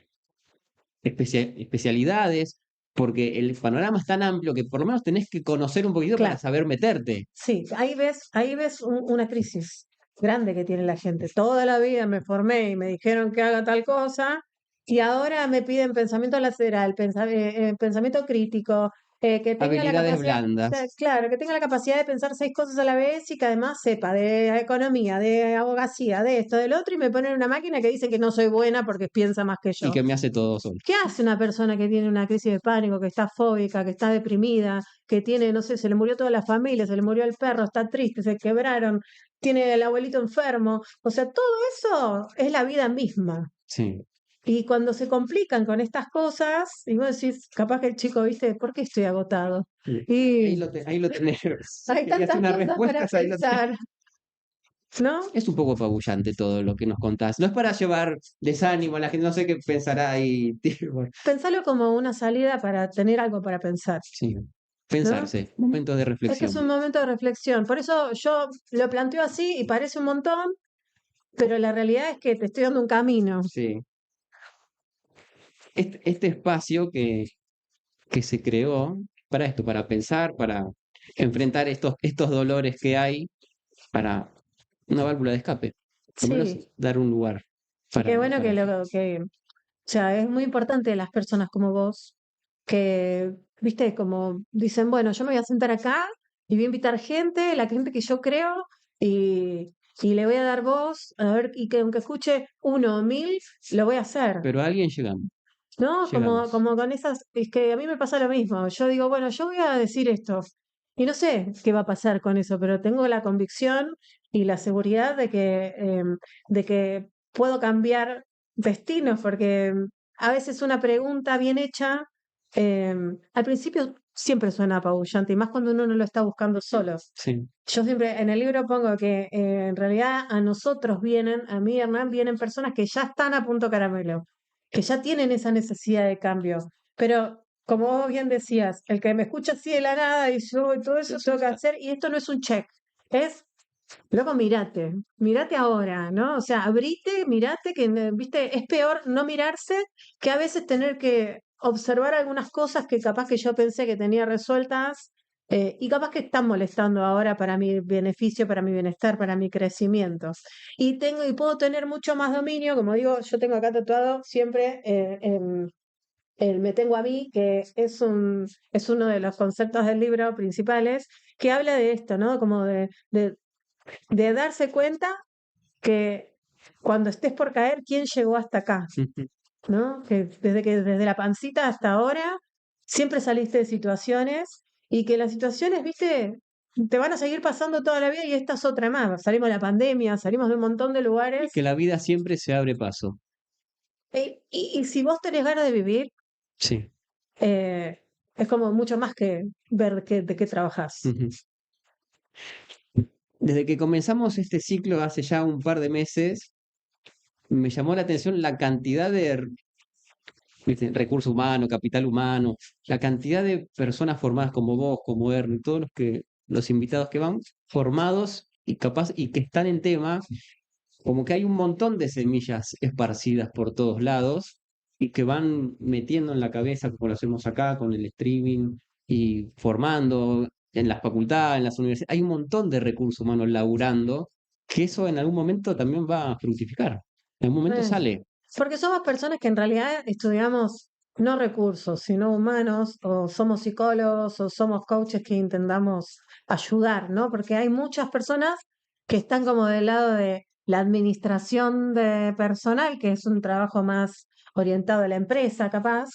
especialidades, porque el panorama es tan amplio que por lo menos tenés que conocer un poquito para Claro, saber meterte. sí, ahí ves una crisis. grande que tiene la gente. Toda la vida me formé y me dijeron que haga tal cosa y ahora me piden pensamiento lateral, pensamiento crítico, que tenga la Habilidades capacidad, blandas. claro, que tenga la capacidad de pensar 6 cosas a la vez y que además sepa de economía, de abogacía, de esto, del otro y me ponen una máquina que dice que no soy buena porque piensa más que Y yo. que me hace todo solo. ¿Qué hace una persona que tiene una crisis de pánico, que está fóbica, que está deprimida, que tiene, no sé, se le murió toda la familia, se le murió el perro, está triste, se quebraron, tiene el abuelito enfermo? O sea, todo eso es la vida misma. Sí. Y cuando se complican con estas cosas, y vos decís, capaz que el chico, viste, ¿por qué estoy agotado? Sí. Y Ahí lo tenés. hay Querías tantas unas cosas para respuestas, ahí lo tenés. pensar, ¿no? Es un poco apabullante todo lo que nos contás. No es para llevar desánimo a la gente, no sé qué pensará ahí. Tipo, Pensalo como una salida para tener algo para pensar, sí. ¿no? Pensarse, momentos de Es que es reflexión. un momento de reflexión. Por eso yo lo planteo así y parece un montón, pero la realidad es que te estoy dando un camino. Sí. Este espacio que se creó para esto, para pensar, para enfrentar estos dolores que hay, para una válvula de escape. Por lo menos Sí, dar un lugar y qué bueno para que eso. o sea, es muy importante las personas como vos, que, viste, como dicen, bueno, yo me voy a sentar acá y voy a invitar gente, la gente que yo creo, y le voy a dar voz, a ver, y que aunque escuche 1 o 1000, lo voy a hacer. Pero a alguien llegamos, ¿No? llegamos. Como con esas, es que a mí me pasa lo mismo. Yo digo, bueno, yo voy a decir esto. Y no sé qué va a pasar con eso, pero tengo la convicción y la seguridad de que puedo cambiar destinos, porque a veces una pregunta bien hecha, al principio siempre suena apabullante, y más cuando uno no lo está buscando solo. Sí. Yo siempre en el libro pongo que en realidad a nosotros vienen, a mí y a Hernán, vienen personas que ya están a punto caramelo, que ya tienen esa necesidad de cambio. Pero como vos bien decías, el que me escucha así de la nada y yo y todo eso tengo que hacer, y esto no es un check, es, luego mirate ahora, ¿no? O sea, abrite, mirate, que, viste, es peor no mirarse que a veces tener que observar algunas cosas que capaz que yo pensé que tenía resueltas, y capaz que están molestando ahora para mi beneficio, para mi bienestar, para mi crecimiento. Y puedo tener mucho más dominio, como digo, yo tengo acá tatuado siempre el me tengo a mí, que es uno de los conceptos del libro principales, que habla de esto, ¿no? Como de darse cuenta que cuando estés por caer, ¿quién llegó hasta acá? ¿No? Que desde la pancita hasta ahora siempre saliste de situaciones y que las situaciones, viste, te van a seguir pasando toda la vida y esta es otra más. Salimos de la pandemia, salimos de un montón de Y lugares. que la vida siempre se abre paso. Y si vos tenés ganas de vivir, Sí. eh, es como mucho más que ver de qué trabajás. Ujú. Desde que comenzamos este ciclo hace ya un par de meses, me llamó la atención la cantidad de ¿viste? Recurso humano, capital humano, la cantidad de personas formadas como vos, como Ernie, todos los invitados que van formados y capaz y que están en tema, como que hay un montón de semillas esparcidas por todos lados y que van metiendo en la cabeza, como lo hacemos acá con el streaming y formando en las facultades, en las universidades. Hay un montón de recursos humanos laburando que eso en algún momento también va a fructificar. En algún momento Eh, sale. Porque somos personas que en realidad estudiamos no recursos, sino humanos, o somos psicólogos, o somos coaches que intentamos ayudar, ¿no? Porque hay muchas personas que están como del lado de la administración de personal, que es un trabajo más orientado a la empresa, capaz,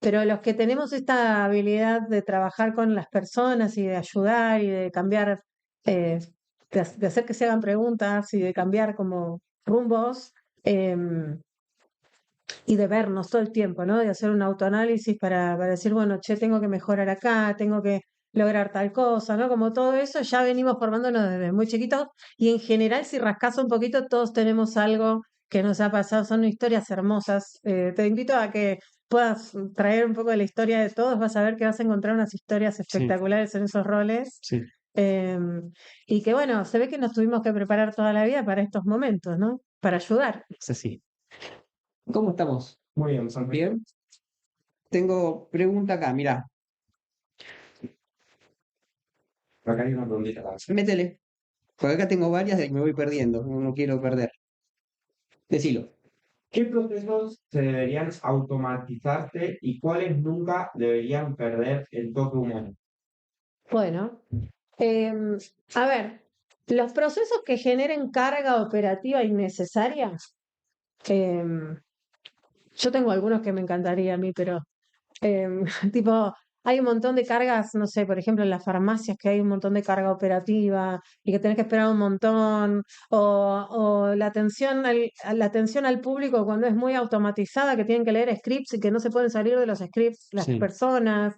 pero los que tenemos esta habilidad de trabajar con las personas y de ayudar y de cambiar, eh, de hacer que se hagan preguntas y de cambiar como rumbos. em, y de vernos todo el tiempo, ¿no? De hacer un autoanálisis para decir, bueno, che, tengo que mejorar acá, tengo que lograr tal cosa, ¿no? Como todo eso ya venimos formándonos desde muy chiquitos y en general si rascas un poquito todos tenemos algo que nos ha pasado, son historias hermosas. Te invito a que puedas traer un poco de la historia de todos, vas a ver que vas a encontrar unas historias Sí, espectaculares en esos roles. sí, Y que bueno, se ve que nos tuvimos que preparar toda la vida para estos momentos, ¿no? Para ayudar. es así. ¿Cómo estamos? Muy bien, son ¿Bien? Tengo pregunta acá, mirá. acá hay una preguntita más. Métele. Porque acá tengo varias y me voy perdiendo, no quiero perder. Decilo. ¿Qué procesos se deberían automatizarse y cuáles nunca deberían perder el toque humano? Bueno, em, a ver, los procesos que generen carga operativa innecesaria, em, yo tengo algunos que me encantaría a mí, pero tipo, hay un montón de cargas, no sé, por ejemplo, en las farmacias que hay un montón de carga operativa y que tenés que esperar un montón, o la atención al público cuando es muy automatizada, que tienen que leer scripts y que no se pueden salir de los scripts las Sí. personas,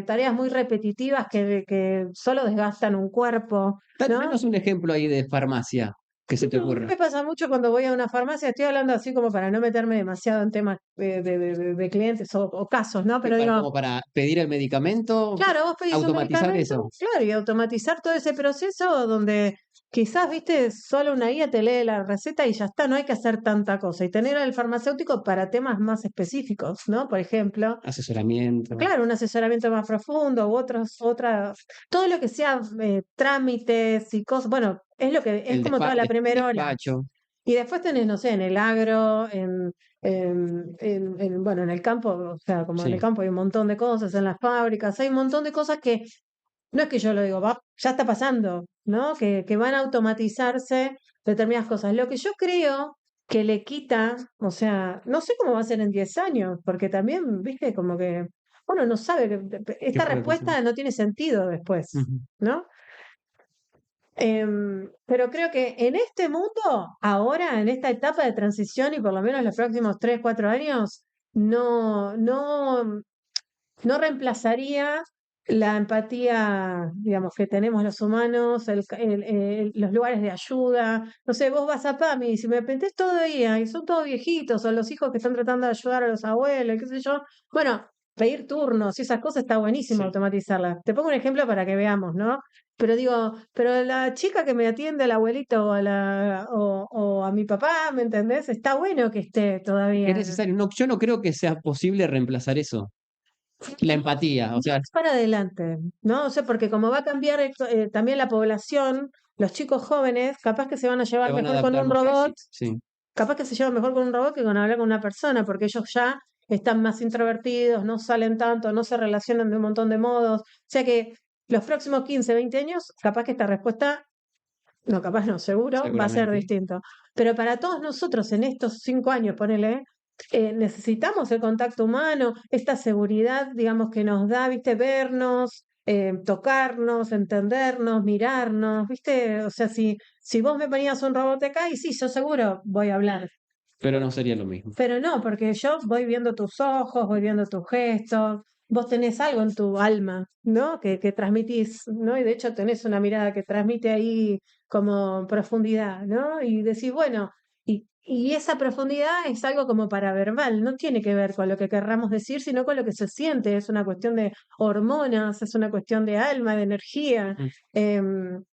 tareas muy repetitivas que solo desgastan un cuerpo, ¿no? Danos un ejemplo ahí de farmacia que se te No, a mí ocurra. me pasa mucho cuando voy a una farmacia, estoy hablando así como para no meterme demasiado en temas de clientes o casos, ¿no? Pero digo, Como para pedir el medicamento, claro, vos pedís un automatizar medicamento, eso. claro, y automatizar todo ese proceso donde quizás, viste, solo una guía te lee la receta y ya está, no hay que hacer tanta cosa. Y tener al farmacéutico para temas más específicos, ¿no? Por ejemplo, Asesoramiento, claro, un asesoramiento más profundo u todo lo que sea trámites y cosas, bueno, es lo que es el como toda la primera hora. despacho. Y después tenés, no sé, en el agro, bueno, en el campo, o sea, como en el Sí. campo hay un montón de cosas, en las fábricas, hay un montón de cosas que, no es que yo lo digo, ya está pasando, ¿no? Que van a automatizarse determinadas cosas. Lo que yo creo que le quita, o sea, no sé cómo va a ser en 10 años, porque también, viste, como que uno no sabe, ¿Qué esta puede pasar? respuesta no tiene sentido después, Ujú. ¿no? Pero creo que en este mundo, ahora, en esta etapa de transición y por lo menos los próximos 3 4 años, no, no, no reemplazaría la empatía, digamos, que tenemos los humanos, los lugares de ayuda. No sé, vos vas a PAMI y si me pentés todo día y son todos viejitos, o los hijos que están tratando de ayudar a los abuelos, qué sé yo. Bueno, pedir turnos y esas cosas está buenísimo Sí. automatizarlas. Te pongo un ejemplo para que veamos, ¿no? Pero digo, pero la chica que me atiende al abuelito o a mi papá, ¿me entendés? Está bueno que esté Es todavía. necesario. No, yo no creo que sea posible reemplazar eso. La empatía, o sea, Para adelante, ¿no? O sea, porque como va a cambiar también la población, los chicos jóvenes, capaz que se van a se llevar van a mejor con adaptar un más robot, fácil. Sí. capaz que se llevan mejor con un robot que con hablar con una persona, porque ellos ya están más introvertidos, no salen tanto, no se relacionan de un montón de modos. O sea que los próximos 15 20 años, capaz que esta respuesta, no, capaz no, seguro, va a ser Seguramente. distinto. Pero para todos nosotros en estos 5 años, ponele, necesitamos el contacto humano, esta seguridad, digamos, que nos da, viste, vernos, tocarnos, entendernos, mirarnos, viste, o sea, si vos me ponías un robot acá, y sí, yo seguro voy a hablar, Pero no sería lo mismo. pero no, porque yo voy viendo tus ojos, voy viendo tus gestos, vos tenés algo en tu alma, ¿no? Que transmitís, ¿no? Y de hecho tenés una mirada que transmite ahí como profundidad, ¿no? Y decís, bueno, y esa profundidad es algo como paraverbal, no tiene que ver con lo que querramos decir, sino con lo que se siente, es una cuestión de hormonas, es una cuestión de alma, de energía. Mm. em,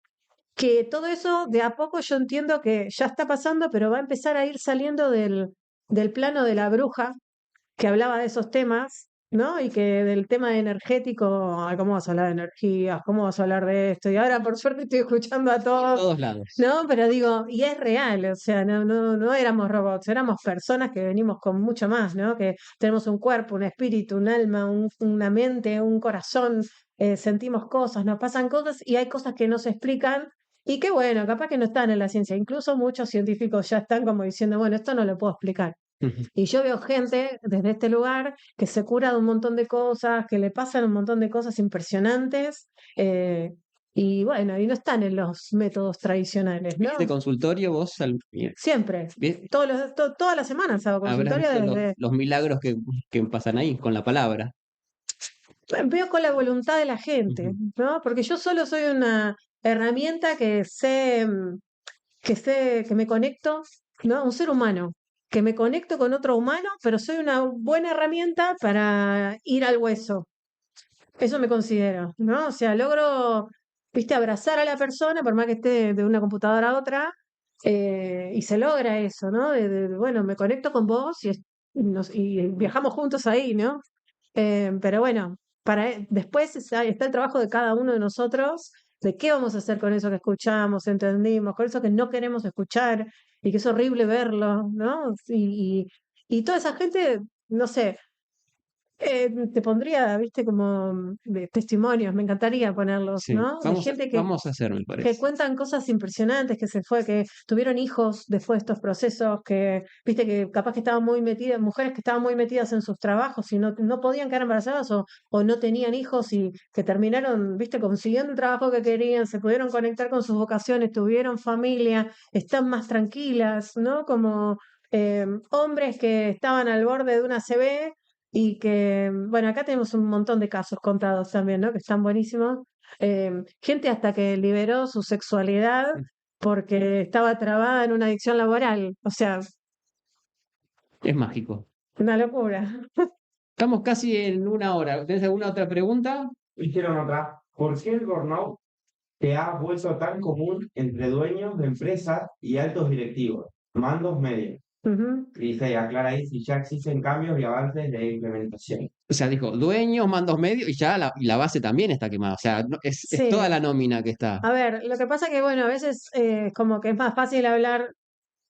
que todo eso de a poco yo entiendo que ya está pasando, pero va a empezar a ir saliendo del plano de la bruja que hablaba de esos temas, ¿no? Y que del tema energético, ay, ¿cómo vas a hablar de energías? ¿Cómo vas a hablar de esto? Y ahora por suerte estoy escuchando a En todos, todos lados. ¿no? Pero digo, y es real, o sea, no éramos robots, éramos personas que venimos con mucho más, ¿no? Que tenemos un cuerpo, un espíritu, un alma, una mente, un corazón, sentimos cosas, nos pasan cosas y hay cosas que no se explican. Y qué bueno, capaz que no están en la ciencia. Incluso muchos científicos ya están como diciendo, bueno, esto no lo puedo explicar. Ujú. Y yo veo gente desde este lugar que se cura de un montón de cosas, que le pasan un montón de cosas impresionantes, y bueno, y no están en los métodos tradicionales, ¿no? ¿Viste consultorio vos? Siempre, Bien, todas las semanas hago habrás consultorio visto desde, los milagros que pasan ahí con la palabra. veo con la voluntad de la gente, Ujú. ¿no? Porque yo solo soy una herramienta que me conecto, ¿no? Un ser humano, que me conecto con otro humano, pero soy una buena herramienta para ir al hueso. Eso me considero, ¿no? O sea, logro, viste, abrazar a la persona, por más que esté de una computadora a otra, y se logra eso, ¿no? Bueno, me conecto con vos y viajamos juntos ahí, ¿no? Pero bueno, después está el trabajo de cada uno de nosotros de qué vamos a hacer con eso que escuchamos, entendimos, con eso que no queremos escuchar y que es horrible verlo, ¿no? Y toda esa gente, no sé, te pondría, viste, como testimonios, me encantaría ponerlos, Sí, ¿no? De gente vamos a hacer, me que parece. cuentan cosas impresionantes, que se fue, que tuvieron hijos después de estos procesos, que, viste, que capaz que estaban muy metidas, mujeres que estaban muy metidas en sus trabajos y no podían quedar embarazadas o no tenían hijos y que terminaron, viste, consiguiendo el trabajo que querían, se pudieron conectar con sus vocaciones, tuvieron familia, están más tranquilas, ¿no? Como hombres que estaban al borde de una CB y que, bueno, acá tenemos un montón de casos contados también, ¿no? Que están buenísimos. Gente hasta que liberó su sexualidad porque estaba trabada en una adicción laboral. O sea, Es mágico. una locura. Estamos casi en una hora. ¿Tenés alguna otra pregunta? Hicieron otra. ¿Por qué el burnout se ha vuelto tan común entre dueños de empresas y altos directivos, mandos medios? Ujú. Y se aclara ahí si ya existen cambios y avances de implementación. O sea, dijo, dueños, mandos medios y ya la base también está quemada. O sea, es toda Sí. la nómina que está. A ver, lo que pasa que, bueno, a veces como que es más fácil hablar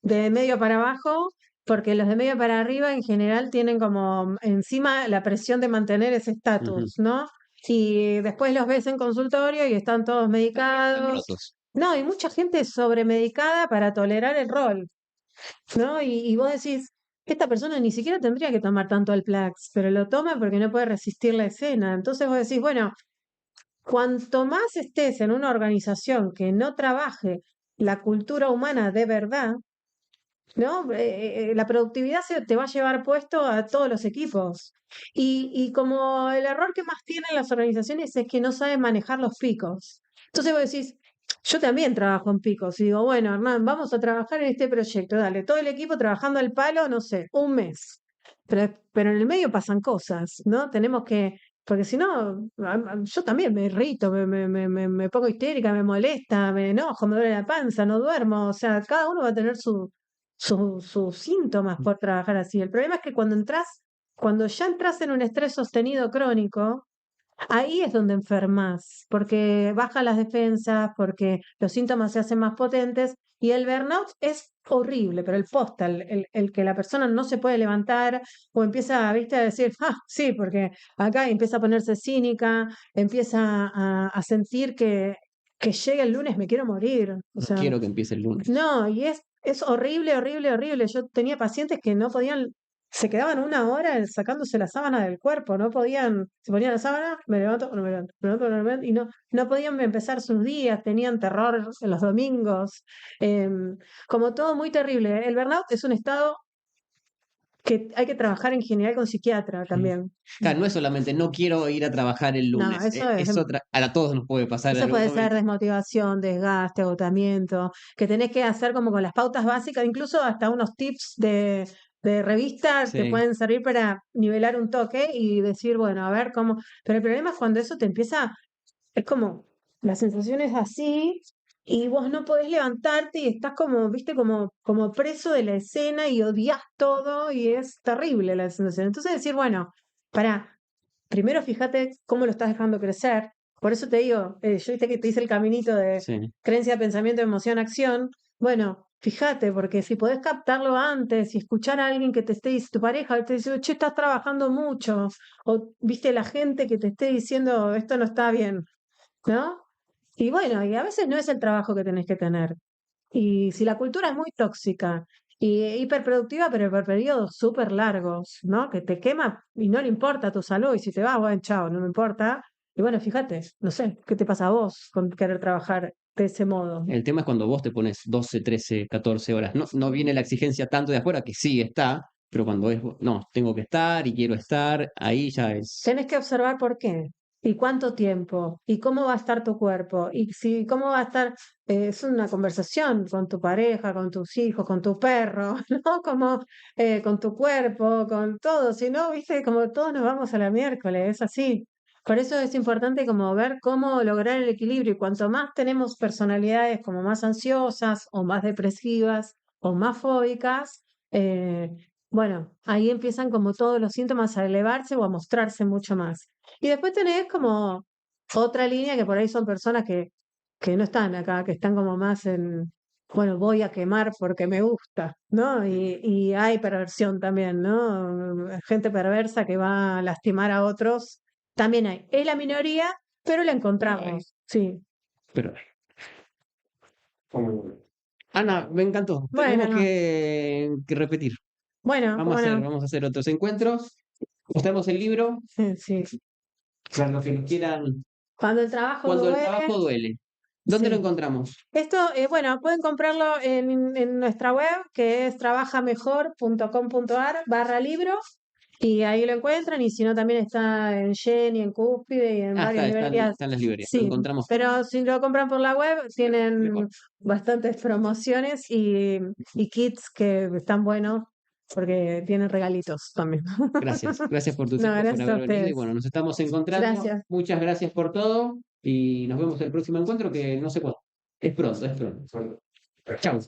de medio para abajo, porque los de medio para arriba en general tienen como encima la presión de mantener ese Ujú. estatus, ¿no? Y después los ves en consultorio y están todos Están medicados. rotos. No, hay mucha gente sobremedicada para tolerar el rol, ¿no? Y vos decís, esta persona ni siquiera tendría que tomar tanto Alplax, pero lo toma porque no puede resistir la escena. Entonces vos decís, bueno, cuanto más estés en una organización que no trabaje la cultura humana de verdad, ¿no? La productividad te va a llevar puesto a todos los equipos. Y como el error que más tienen las organizaciones es que no saben manejar los picos. Entonces vos decís, yo también trabajo en picos y digo, bueno, Hernán, vamos a trabajar en este proyecto, dale, todo el equipo trabajando al palo, no sé, un mes. Pero en el medio pasan cosas, ¿no? Tenemos que, porque si no, yo también me irrito, me pongo histérica, me molesta, me enojo, me duele la panza, no duermo, o sea, cada uno va a tener sus síntomas por trabajar así. El problema es que cuando ya entras en un estrés sostenido crónico, ahí es donde enfermas, porque bajan las defensas, porque los síntomas se hacen más potentes y el burnout es horrible, pero el posta, el que la persona no se puede levantar o empieza, viste, a decir, ah, sí, porque acá empieza a ponerse cínica, empieza a sentir que llega el lunes, me quiero morir. O No sea, quiero que empiece el lunes. no, y es horrible, horrible, horrible. Yo tenía pacientes que no podían, se quedaban una hora sacándose la sábana del cuerpo, no podían, se ponían la sábana, me levanto, no me levanto, me levanto, no me levanto, y no podían empezar sus días, tenían terror en los domingos, como todo muy terrible. El burnout es un estado que hay que trabajar en general con psiquiatra también. Claro, no es solamente no quiero ir a trabajar el No, lunes, es otra, a todos nos puede pasar en eso algún puede ser momento. desmotivación, desgaste, agotamiento, que tenés que hacer como con las pautas básicas, incluso hasta unos tips de revista te Sí, pueden servir para nivelar un toque y decir, bueno, a ver cómo. Pero el problema es cuando eso te empieza, es como, la sensación es así y vos no podés levantarte y estás como, viste, como preso de la escena y odias todo y es terrible la sensación. Entonces decir, bueno, para primero fíjate cómo lo estás dejando crecer. Por eso te digo, yo viste que te hice el caminito de sí. creencia, pensamiento, emoción, acción. Bueno, fíjate, porque si podés captarlo antes y escuchar a alguien que te esté diciendo, tu pareja te dice, che, estás trabajando mucho, o viste la gente que te esté diciendo, esto no está bien, ¿no? Y bueno, y a veces no es el trabajo que tenés que tener. Y si la cultura es muy tóxica y hiperproductiva, pero por periodos súper largos, ¿no? Que te quema y no le importa tu salud, y si te vas, bueno, chao, no me importa. Y bueno, fíjate, no sé, ¿qué te pasa a vos con querer trabajar de ese modo? El tema es cuando vos te pones 12, 13, 14 horas. No, no viene la exigencia tanto de afuera, que sí está, pero cuando es, no, tengo que estar y quiero estar, ahí ya es. Tenés que observar por qué y cuánto tiempo y cómo va a estar tu cuerpo y si cómo va a estar, es una conversación con tu pareja, con tus hijos, con tu perro, ¿no? Como con tu cuerpo, con todo, si no, viste, como todos nos vamos a la miércoles, es así. Por eso es importante como ver cómo lograr el equilibrio y cuanto más tenemos personalidades como más ansiosas o más depresivas o más fóbicas, eh, bueno, ahí empiezan como todos los síntomas a elevarse o a mostrarse mucho más. Y después tenés como otra línea que por ahí son personas que que no están acá, que están como más en, bueno, voy a quemar porque me gusta, ¿no? Y hay perversión también, ¿no? Gente perversa que va a lastimar a otros, también hay. Es la minoría, pero la encontramos, sí. Pero, Ana, me encantó. Tenemos Bueno, que repetir. bueno, bueno, Vamos a hacer otros encuentros. Mostramos el libro sí. para los que nos quieran. Cuando el trabajo Cuando el duele, trabajo duele. ¿Dónde lo sí. encontramos? Esto, bueno, pueden comprarlo en nuestra web, que es trabajamejor.com.ar/libro, y ahí lo encuentran, y si no, también está en Gen y en Cúspide y en Ah, varias librerías. están las librerías. Lo Sí, encontramos. pero si lo compran por la web, tienen Mejor. bastantes promociones y kits que están buenos, porque tienen regalitos también. Gracias. Gracias por tu No, tiempo, por gracias a haber venido. Y ustedes. bueno, nos estamos encontrando. Gracias. Muchas gracias por todo. Y nos vemos el próximo encuentro, que no sé cuándo. Es pronto, es pronto. Chao.